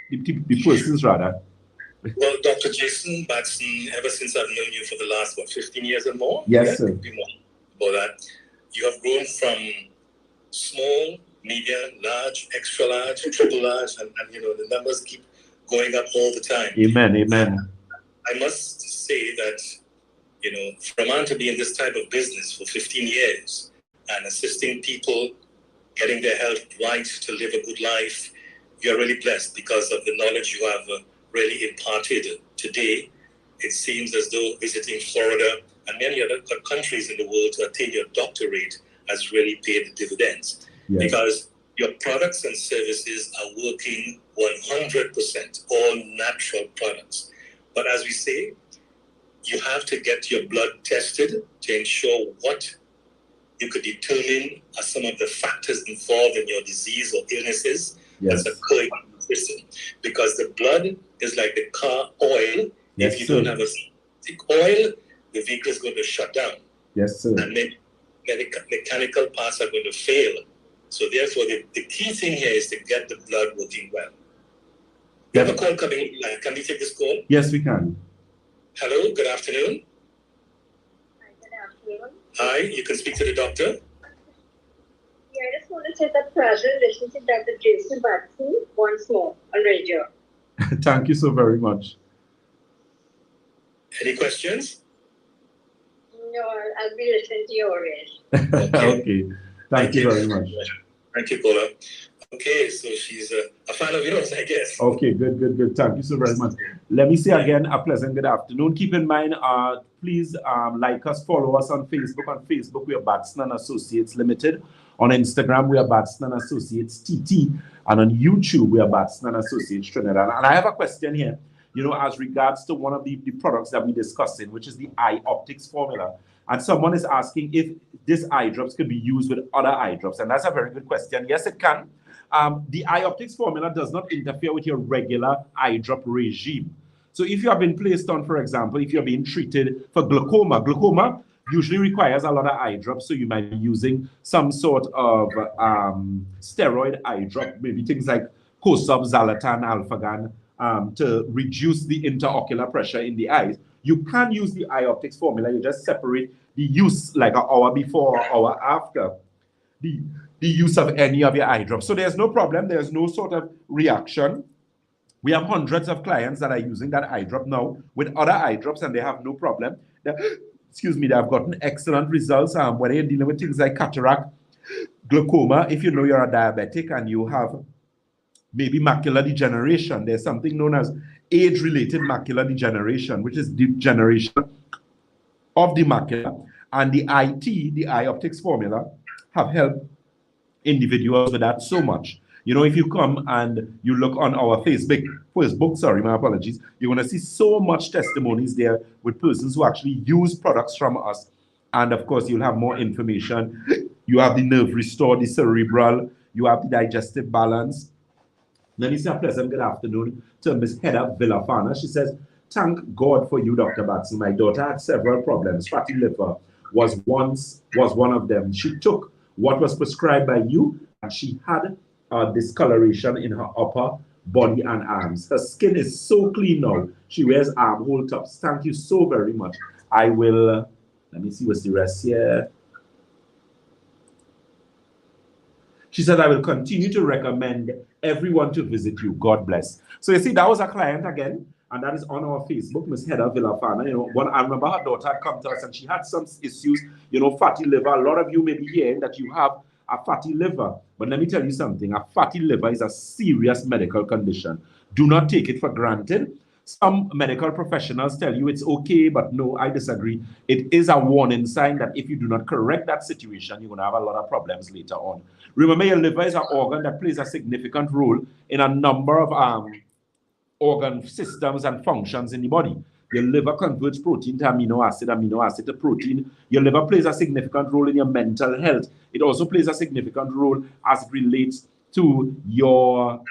the persons rather. Well, Dr. Jason Batson, ever since I've known you for the last, 15 years or more? Yes, sir. More about that. You have grown from small, medium, large, extra large, triple large, and the numbers keep going up all the time. Amen, amen. I must say that, for a man to be in this type of business for 15 years and assisting people getting their health right to live a good life, you're really blessed because of the knowledge you have really imparted today. It seems as though visiting Florida and many other countries in the world to attain your doctorate has really paid the dividends. Yes. Because your products and services are working 100%, all natural products. But as we say, you have to get your blood tested to ensure what you could determine are some of the factors involved in your disease or illnesses. Yes. That's occurring in the system. Because the blood is like the car oil. Yes, if you don't have a thick oil, the vehicle is going to shut down. Yes, sir. And then mechanical parts are going to fail. So therefore, the key thing here is to get the blood working well. We have a call coming in. Can we take this call? Yes, we can. Hello, good afternoon. Hi, good afternoon. Hi, you can speak to the doctor. Yeah, I just want to say that congratulations to Dr. Jason Batson once more on radio. Thank you so very much. Any questions? No, I'll be listening to yours. Okay. Thank you very much. Thank you, Paula. Okay, so she's a fan of yours, I guess. Okay, good. Thank you so very much. Let me say again, a pleasant good afternoon. Keep in mind, please like us, follow us on Facebook. On Facebook, we are Batson and Associates Limited. On Instagram, we are Batson and Associates TT. And on YouTube, we are Batson and Associates Trinidad. And I have a question here, as regards to one of the products that we're discussing, which is the eye optics formula. And someone is asking if this eye drops could be used with other eye drops. And that's a very good question. Yes, it can. The eye optics formula does not interfere with your regular eye drop regime. So if you have been placed on, for example, if you're being treated for glaucoma usually requires a lot of eye drops. So you might be using some sort of steroid eye drop, maybe things like Cosub, Zalatan, Alphagan, to reduce the interocular pressure in the eyes. You can use the eye optics formula. You just separate the use like an hour before or hour after the use of any of your eye drops. So there's no problem. There's no sort of reaction. We have hundreds of clients that are using that eye drop now with other eye drops, and they have no problem. They have gotten excellent results. Whether you're dealing with things like cataract, glaucoma, if you know you're a diabetic and you have maybe macular degeneration, there's something known as age-related macular degeneration, which is degeneration of the macula. And the eye optics formula, have helped individuals with that so much. If you come and you look on our Facebook, sorry, my apologies, you're going to see so much testimonies there with persons who actually use products from us. And of course, you'll have more information. You have the nerve restore, the cerebral, you have the digestive balance. Let me say a pleasant good afternoon to Miss Heather Villafana. She says, thank God for you, Dr. Batson. My daughter had several problems. Fatty liver was one of them. She took what was prescribed by you, and she had discoloration in her upper body and arms. Her skin is so clean now. She wears armhole tops. Thank you so very much. I will, let me see what's the rest here. She said, I will continue to recommend everyone to visit you. God bless. So you see, that was a client again, and that is on our Facebook, Miss Heather Villafana. I remember her daughter had come to us and she had some issues, fatty liver. A lot of you may be hearing that you have a fatty liver. But let me tell you something, a fatty liver is a serious medical condition. Do not take it for granted. Some medical professionals tell you it's okay, but no, I disagree. It is a warning sign that if you do not correct that situation, you're going to have a lot of problems later on. Remember, your liver is an organ that plays a significant role in a number of organ systems and functions in the body. Your liver converts protein to amino acid to protein. Your liver plays a significant role in your mental health. It also plays a significant role as it relates to your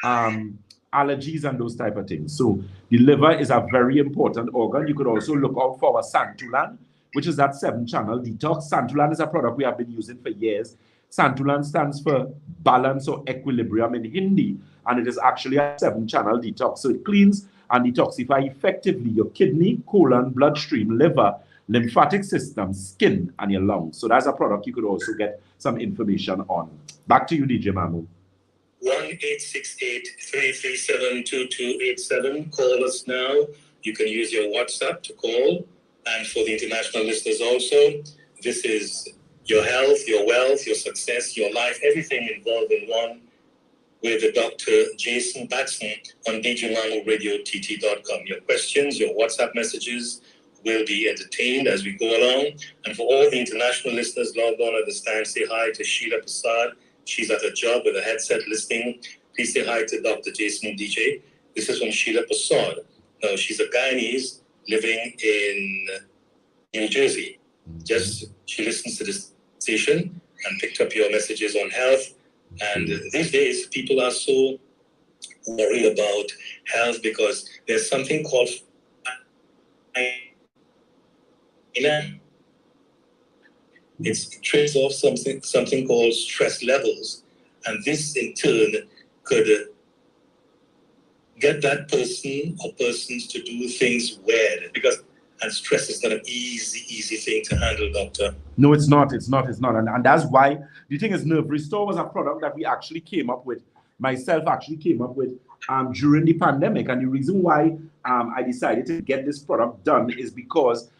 allergies and those type of things. So the liver is a very important organ. You could also look out for our Santulan, which is that 7-channel detox. Santulan is a product we have been using for years. Santulan stands for balance or equilibrium in Hindi, and it is actually a 7-channel detox. So it cleans and detoxify effectively your kidney, colon, bloodstream, liver, lymphatic system, skin, and your lungs. So that's a product you could also get some information on. Back to you, DJ Mamu. 1-868-337-2287. Call us now. You can use your WhatsApp to call. And for the international listeners also, this is your health, your wealth, your success, your life, everything involved in one, with Dr. Jason Batson on djmamuradiott.com. Your questions, your WhatsApp messages will be entertained as we go along. And for all the international listeners logged on at this time, say hi to Sheila Prasad. She's at her job with a headset listening. Please say hi to Dr. Jason DJ. This is from Sheila Prasad. Now, she's a Guyanese living in New Jersey. She listens to this station and picked up your messages on health. And these days, people are so worried about health because there's something called it trades off something called stress levels, and this in turn could get that person or persons to do things weird, and stress is not an easy thing to handle, doctor. No, it's not. And that's why the thing is, Nerve Restore was a product that we actually came up with, myself actually came up with during the pandemic. And the reason why I decided to get this product done is because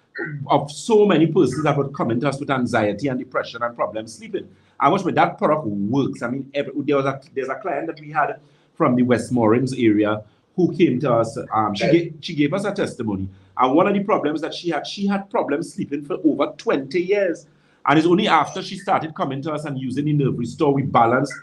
of so many persons that would come into us with anxiety and depression and problems sleeping. I wish that product works. I mean, there's a client that we had from the Westmorelands area who came to us. She gave us a testimony. And one of the problems that she had problems sleeping for over 20 years. And it's only after she started coming to us and using the Nerve Restore, we balanced.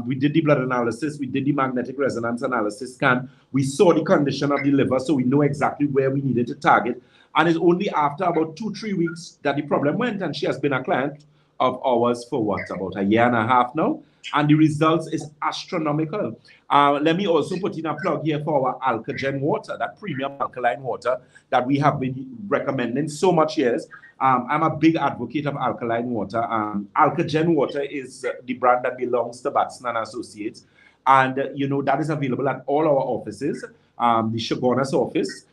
We did the blood analysis, we did the magnetic resonance analysis scan, we saw the condition of the liver, so we know exactly where we needed to target. And it's only after about 2-3 weeks that the problem went, and she has been a client of ours for what, about a year and a half now, and the results is astronomical. Let me also put in a plug here for our Alkagen water, that premium alkaline water that we have been recommending so much years. I'm a big advocate of alkaline water. Alkagen water is the brand that belongs to Batson and Associates. And, that is available at all our offices. The Shogunas office,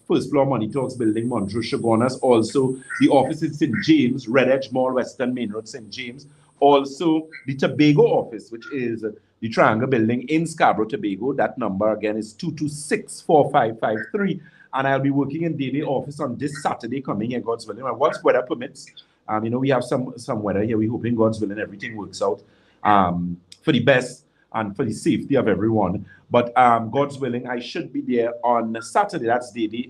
first floor Money Talks building, Montrose Shogunas. Also, the office in St. James, Red Edge Mall, Western Main Road, St. James. Also, the Tobago office, which is the Triangle building in Scarborough, Tobago. That number, again, is 226-4553. And I'll be working in daily office on this Saturday coming here, God's willing. And once weather permits, we have some weather here. We're hoping God's willing everything works out for the best and for the safety of everyone. But God's willing, I should be there on Saturday. That's daily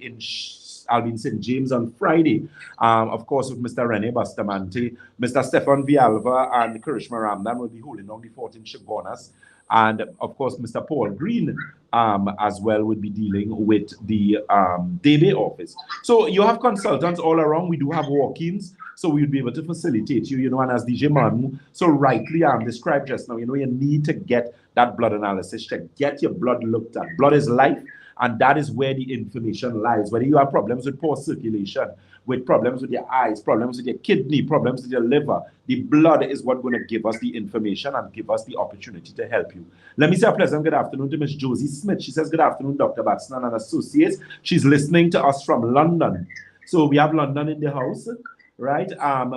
I'll be in St. James on Friday. Of course, with Mr. Rene Bustamante, Mr. Stefan Vialva, and Karishma Ramdan will be holding on the fort in Shogunas. And of course, Mr. Paul Green as well would be dealing with the Debe office. So you have consultants all around. We do have walk-ins, so we would be able to facilitate you, and as DJ Manu so rightly described just now, you need to get that blood analysis check, get your blood looked at. Blood is life, and that is where the information lies. Whether you have problems with poor circulation, with problems with your eyes, problems with your kidney, problems with your liver, the blood is what's going to give us the information and give us the opportunity to help you. Let me say a pleasant good afternoon to Miss Josie Smith. She says, good afternoon, Dr. Batson and Associates. She's listening to us from London. So we have London in the house, right?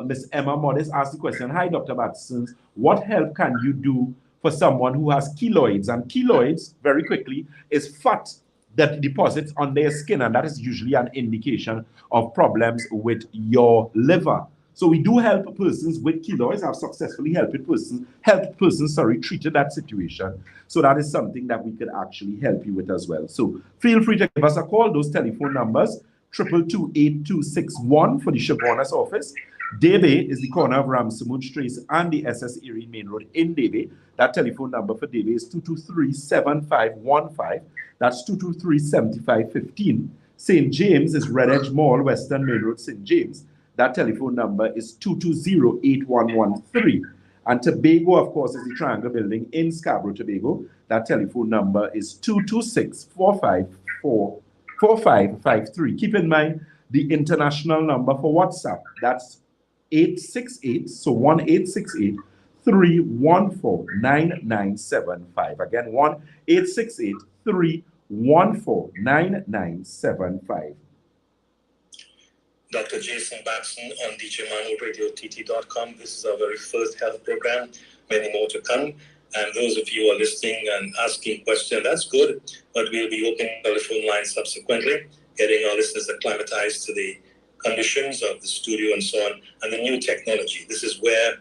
Miss Emma Modest asked the question, hi, Dr. Batson, what help can you do for someone who has keloids? And keloids, very quickly, is fat that deposits on their skin, and that is usually an indication of problems with your liver. So we do help persons with keloids. I've successfully helped persons treated that situation. So that is something that we could actually help you with as well. So feel free to give us a call. Those telephone numbers, 222-8261 for the Shogunas office. Debe is the corner of Ramsamud Street and the SS Erie Main Road in Debe. That telephone number for Debe is 223-7515. That's 223-7515. St. James is Red Edge Mall, Western Main Road, St. James. That telephone number is 220-8113. And Tobago, of course, is the Triangle building in Scarborough, Tobago. That telephone number is 226-454-4553. Keep in mind the international number for WhatsApp. That's 868, so 1-868-314-9975. Again, 1-868-314-9975. Dr. Jason Batson on DJManuRadioTT.com. This is our very first health program. Many more to come. And those of you who are listening and asking questions, that's good. But we'll be opening telephone lines subsequently, getting our listeners acclimatized to the conditions of the studio and so on, and the new technology. This is where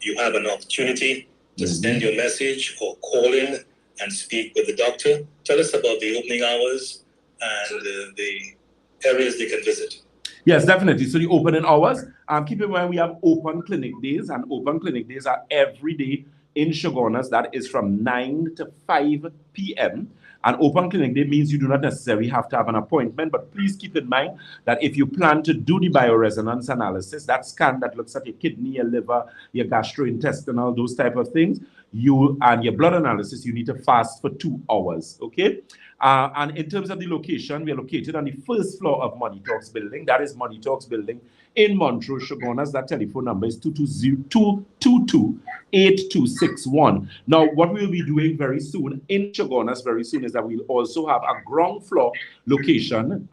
you have an opportunity to send your message or call in and speak with the doctor. Tell us about the opening hours and the areas they can visit. Yes, definitely. So the opening hours, keep in mind we have open clinic days, and open clinic days are every day in Shogunas. That is from 9 to 5 p.m. And open clinic day means you do not necessarily have to have an appointment, but please keep in mind that if you plan to do the bioresonance analysis, that scan that looks at your kidney, your liver, your gastrointestinal, those type of things, and your blood analysis, you need to fast for 2 hours, okay? And in terms of the location, we are located on the first floor of Money Talks building. That is Money Talks building in Montrose, Shogunas. That telephone number is 222-8261. Now, what we'll be doing very soon in Shogunas very soon is that we'll also have a ground floor location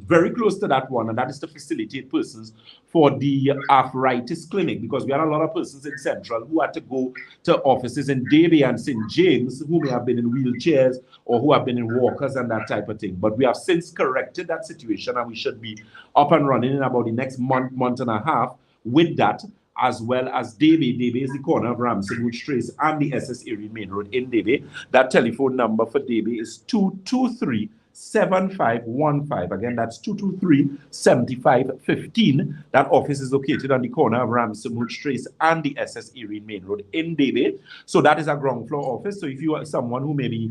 very close to that one, and that is to facilitate persons for the arthritis clinic, because we had a lot of persons in Central who had to go to offices in Davie and St. James who may have been in wheelchairs or who have been in walkers and that type of thing. But we have since corrected that situation, and we should be up and running in about the next month and a half with that, as well as Davie. Davie is the corner of Ramsey Wood Trace and the SS Erie Main Road in Davie. That telephone number for Davie is 223-7515. Again, that's 223-7515. That office is located on the corner of Ramsey Wood Trace and the SS Erie Main Road in Davie. So that is a ground floor office. So if you are someone who may be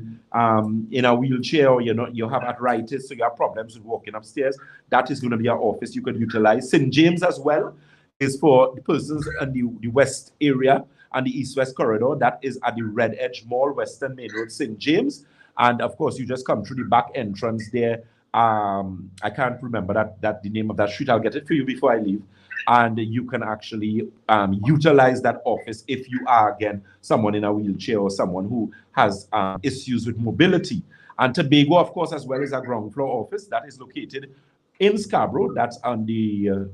in a wheelchair, or you have arthritis, so you have problems with walking upstairs, that is going to be our office you could utilize. St. James as well is for the persons in the west area and the east-west corridor. That is at the Red Edge Mall, Western Main Road, St. James. And of course, you just come through the back entrance there. I can't remember that the name of that street. I'll get it for you before I leave. And you can actually utilize that office if you are, again, someone in a wheelchair or someone who has issues with mobility. And Tobago, of course, as well, is a ground floor office that is located in Scarborough. That's on the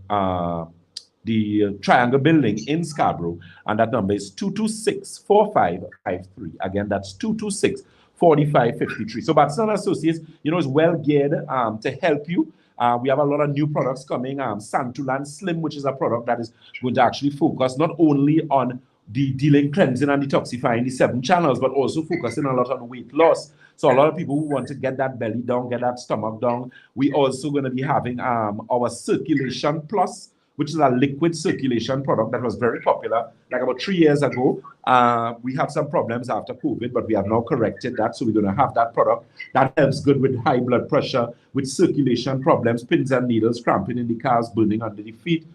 Triangle Building in Scarborough. And that number is 226-4553. Again, that's 226-4553. So Batson Associates, is well geared to help you. We have a lot of new products coming. Santulan Slim, which is a product that is going to actually focus not only on the dealing, cleansing, and detoxifying the 7 channels, but also focusing a lot on weight loss. So a lot of people who want to get that belly down, get that stomach down. We also going to be having our Circulation Plus, which is a liquid circulation product that was very popular like about 3 years ago. We had some problems after COVID, but we have now corrected that. So we're going to have that product that helps good with high blood pressure, with circulation problems, pins and needles, cramping in the calves, burning under the feet.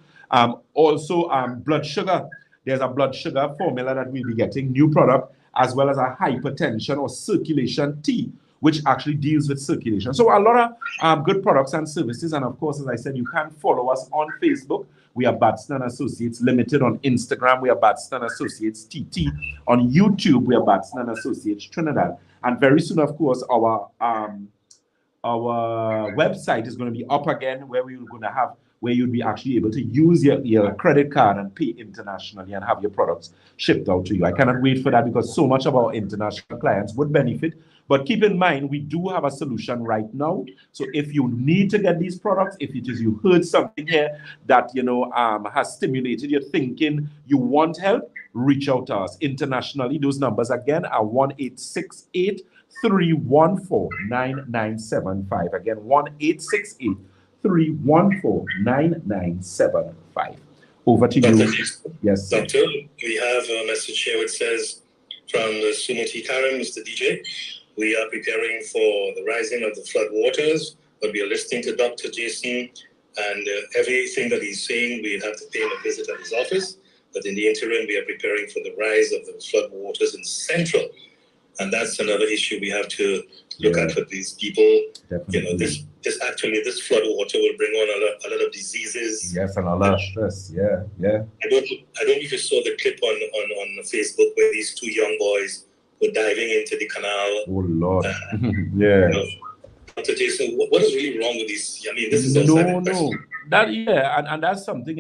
Also, blood sugar. There's a blood sugar formula that we'll be getting, new product, as well as a hypertension or circulation tea, which actually deals with circulation. So a lot of good products and services. And of course, as I said, you can follow us on Facebook. We are Batson Associates Limited. On Instagram, we are Batson Associates TT. On YouTube, we are Batson Associates Trinidad. And very soon, of course, our website is going to be up again, where we're going to have, where you'll be actually able to use your credit card and pay internationally and have your products shipped out to you. I cannot wait for that, because so much of our international clients would benefit. But keep in mind, we do have a solution right now. So if you need to get these products, if it is you heard something here that has stimulated your thinking, you want help, reach out to us internationally. Those numbers again are 1-868-314-9975. Again, 1-868-314-9975. Over to you. Yes. Doctor, we have a message here which says from Sumati Karim, Mr. DJ, we are preparing for the rising of the flood waters, but we are listening to Dr. Jason, and everything that he's saying, we have to pay him a visit at his office. But in the interim, we are preparing for the rise of the flood waters in Central. And that's another issue we have to look at for these people. Definitely. This flood water will bring on a lot of diseases. Yes, and a lot of stress. Yeah. I don't know if you saw the clip on Facebook where these 2 young boys were diving into the canal. Oh Lord. Yeah. Dr. Jason, what is really wrong with these? I mean, this is no. And that's something,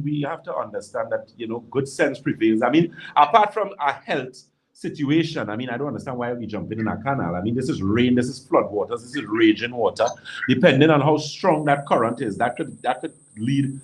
we have to understand that, good sense prevails. Apart from a health situation, I don't understand why we jumping in a canal. This is rain, this is flood waters, this is raging water. Depending on how strong that current is, that could lead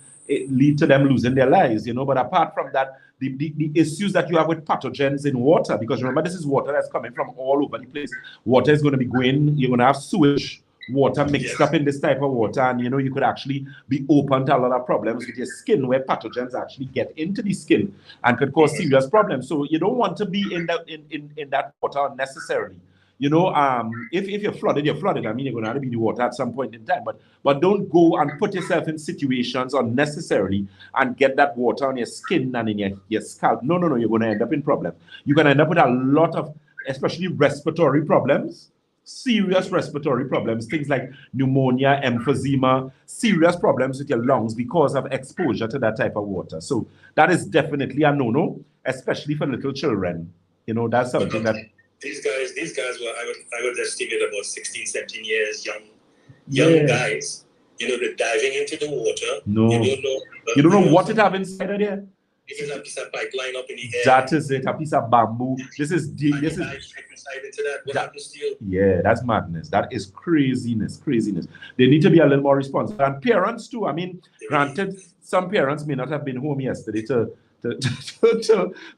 to them losing their lives, But apart from that, the issues that you have with pathogens in water, because remember, this is water that's coming from all over the place. Water is going to be going, you're going to have sewage water mixed up in this type of water, and you could actually be open to a lot of problems with your skin, where pathogens actually get into the skin and could cause serious problems. So you don't want to be in that water unnecessarily. If you're flooded, you're flooded. You're going to have to be in the water at some point in time. But don't go and put yourself in situations unnecessarily and get that water on your skin and in your scalp. No. You're going to end up in problems. You're going to end up with a lot of, especially respiratory problems, serious respiratory problems, things like pneumonia, emphysema, serious problems with your lungs because of exposure to that type of water. So that is definitely a no-no, especially for little children. That's something that... These guys were, I would estimate, about 16, 17 years young guys. they're diving into the water. No. You don't know what it have inside of there. This is a piece of pipeline up in the air. That is it, a piece of bamboo. This is deep. And This you is dive straight inside into that. What happens to you? yeah, that's madness. That is craziness. They need to be a little more responsible. And parents too. I mean, granted, some parents may not have been home yesterday to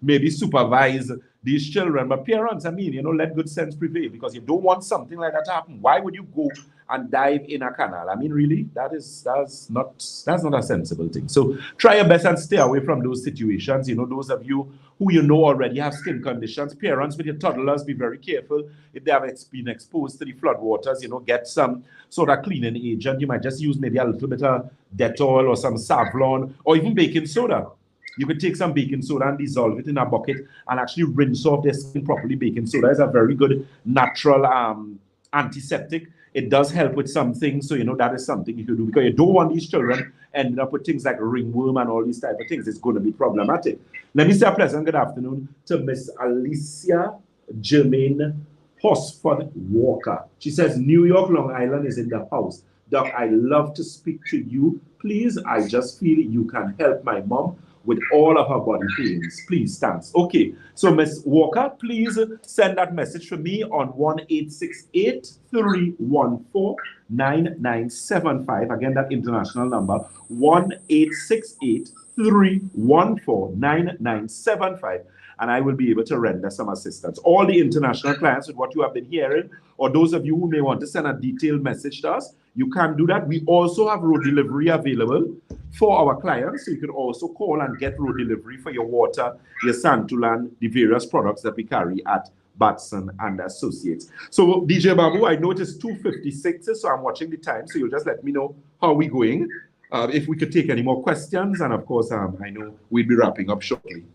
maybe supervise these children, but parents, I mean, let good sense prevail, because you don't want something like that to happen. Why would you go and dive in a canal? I mean, really, that's not a sensible thing. So try your best and stay away from those situations. Those of you who already have skin conditions, parents with your toddlers, be very careful. If they have been exposed to the floodwaters, get some sort of cleaning agent. You might just use maybe a little bit of Dettol or some Savlon or even baking soda. You could take some baking soda and dissolve it in a bucket and actually rinse off their skin properly. Baking soda is a very good natural antiseptic. It does help with some things, so that is something you could do, because you don't want these children ending up with things like ringworm and all these type of things. It's going to be problematic. Let me say a pleasant good afternoon to Miss Alicia Jermaine Hosford Walker. She says, New York, Long Island is in the house. Doc, I love to speak to you. Please, I just feel you can help my mom with all of her body pains. Please, thanks. Okay, so Miss Walker, please send that message for me on 1-868-314-9975. Again, that international number, 1-868-314-9975. And I will be able to render some assistance. All the international clients with what you have been hearing, or those of you who may want to send a detailed message to us, you can do that. We also have road delivery available for our clients. So you can also call and get road delivery for your water, your Santulan, the various products that we carry at Batson and Associates. So DJ Babu, I know it is 2:56, so I'm watching the time. So you'll just let me know how we're going. If we could take any more questions. And of course, I know we'll be wrapping up shortly.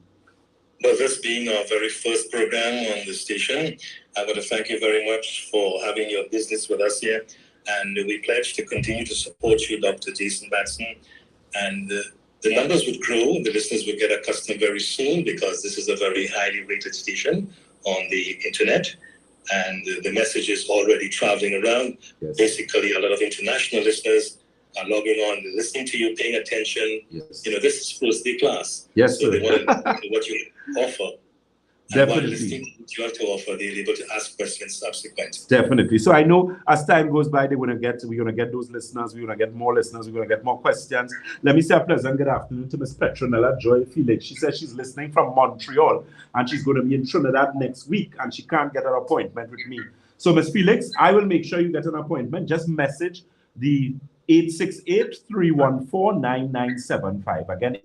Well, this being our very first program on the station, I want to thank you very much for having your business with us here. And we pledge to continue to support you, Dr. Jason Batson. And the numbers would grow. The listeners would get accustomed very soon, because this is a very highly rated station on the internet. And the message is already traveling around. Yes. Basically, a lot of international listeners are logging on, listening to you, paying attention. Yes. This is first day class. Yes, so sir. they want to know what you offer. Definitely. And while listening to what you have to offer, they're able to ask questions subsequent. Definitely. So I know as time goes by, we're going to get those listeners. We're going to get more listeners. We're going to get more questions. Let me say a pleasant good afternoon to Miss Petronella Joy Felix. She says she's listening from Montreal, and she's going to be in Trinidad next week, and she can't get an appointment with me. So Miss Felix, I will make sure you get an appointment. Just message the 868-314-9975. Again,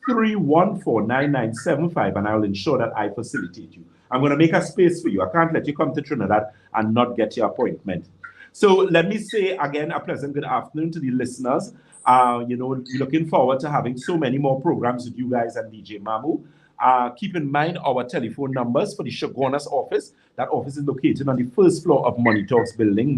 868-314-9975, and I will ensure that I facilitate you. I'm going to make a space for you. I can't let you come to Trinidad and not get your appointment. So let me say again a pleasant good afternoon to the listeners. Looking forward to having so many more programs with you guys and DJ Mamu. Keep in mind our telephone numbers for the Shogunas office. That office is located on the first floor of Money Talks building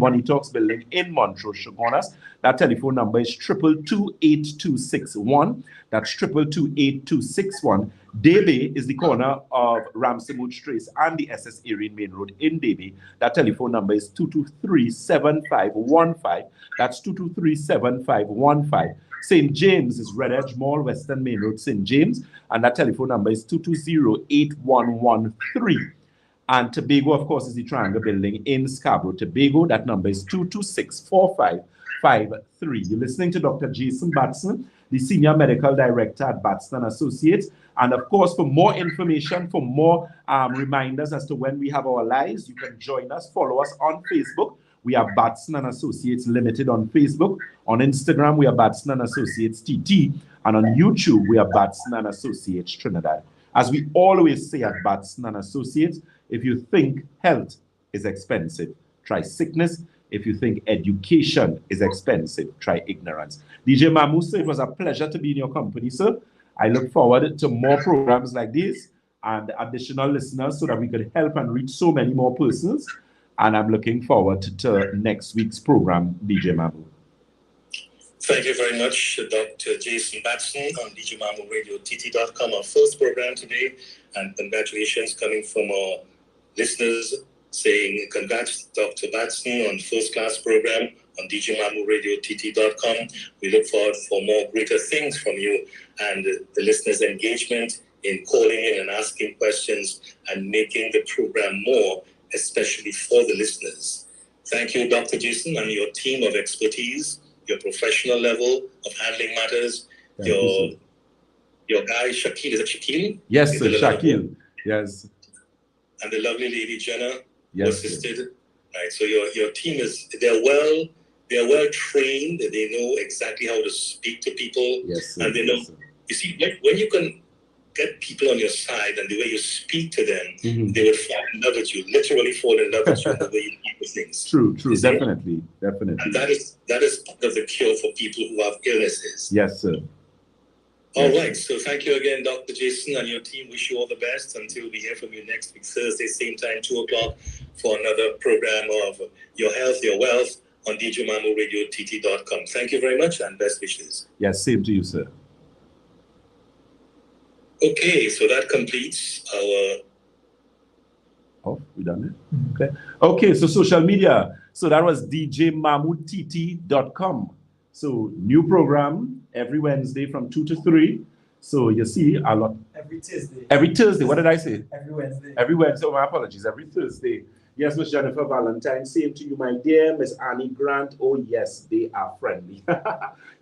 in Montrose, Shogunas. That telephone number is 222-8261. That's 222-8261. Debe is the corner of Ramsamood Trace and the SS Erin Main Road in Debe. That telephone number is 223-7515. That's 223-7515. St. James is Red Edge Mall, Western Main Road, St. James, and that telephone number is 220-8113. And Tobago, of course, is the Triangle Building in Scarborough, Tobago. That number is 226-4553. You're listening to Dr. Jason Batson, the Senior Medical Director at Batson & Associates. And of course, for more information, for more reminders as to when we have our lives, you can join us, follow us on Facebook. We are Batson & Associates Limited on Facebook. On Instagram, we are Batson & Associates TT. And on YouTube, we are Batson & Associates Trinidad. As we always say at Batson & Associates, if you think health is expensive, try sickness. If you think education is expensive, try ignorance. DJ Mamusa, it was a pleasure to be in your company, sir. I look forward to more programs like this and additional listeners so that we could help and reach so many more persons. And I'm looking forward to next week's program, DJ Mamu. Thank you very much, Dr. Jason Batson on DJMamuRadio.TT.com, our first program today. And congratulations coming from our listeners saying, congrats, Dr. Batson, on first-class program on djmamuradio.tt.com. We look forward for more greater things from you and the listeners' engagement in calling in and asking questions and making the program more, especially for the listeners. Thank you, Dr. Jason, and your team of expertise, your professional level of handling matters, your guy, Shaquille, is it Shaquille? Yes, sir, Shaquille. Yes. And the lovely lady, Jenna, who yes, assisted. Sir. Right, so your team they're well trained, they know exactly how to speak to people. Yes, sir. And they know, you see, when you can get people on your side and the way you speak to them, they would fall in love with you, literally fall in love with you the way you speak with things. True, definitely. And that is part of the cure for people who have illnesses. Yes, sir. All right, so thank you again, Dr. Jason, and your team. Wish you all the best until we hear from you next week, Thursday, same time, 2 o'clock, for another program of Your Health, Your Wealth on djmamuradio.tt.com. Thank you very much and best wishes. Yes, same to you, sir. Okay, so that completes our... Oh, we done it? Okay, so social media. So that was djmamuradio.tt.com. So new program every Wednesday from 2 to 3. So you see a lot. Every Tuesday. Every Thursday. What did I say? Every Wednesday. Every Wednesday. Oh, my apologies. Every Thursday. Yes, Miss Jennifer Valentine. Same to you, my dear. Miss Annie Grant. Oh, yes, they are friendly.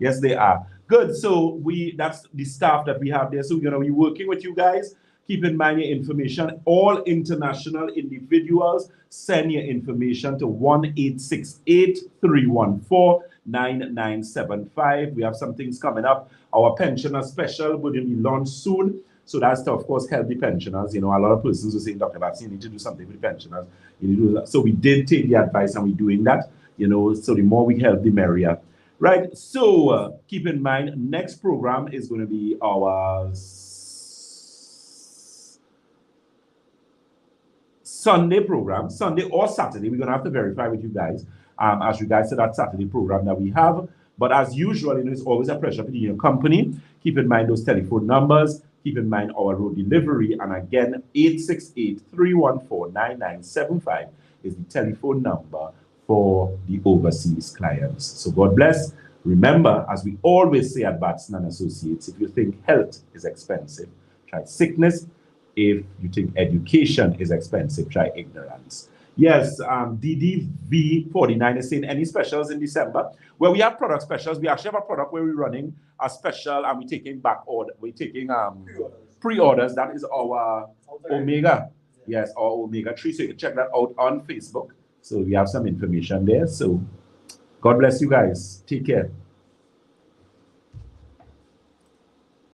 Yes, they are. Good. So that's the staff that we have there. So we're going to be working with you guys. Keep in mind your information. All international individuals, send your information to 1-868-314-9975. We have some things coming up. Our pensioner special will be launched soon. So that's to, of course, help the pensioners. You know, a lot of persons who say, Dr. Batson, you need to do something with the pensioners. You need to do that. So we did take the advice and we're doing that. You know, so the more we help, the merrier. Right. So keep in mind, next program is going to be our Sunday program, Sunday or Saturday. We're going to have to verify with you guys as regards to that Saturday program that we have. But as usual, you know, it's always a pleasure to be in your company. Keep in mind those telephone numbers. Keep in mind our road delivery. And again, 868-314-9975 is the telephone number for the overseas clients. So God bless. Remember, as we always say at Batson and Associates, if you think health is expensive, try sickness. If you think education is expensive, try ignorance. Yes, DDV49 is saying any specials in December. Well, we have product specials. We actually have a product where we're running a special and we're taking back order. We're taking pre-orders. That is our Omega. Yes, our Omega-3. So you can check that out on Facebook. So we have some information there. So God bless you guys. Take care.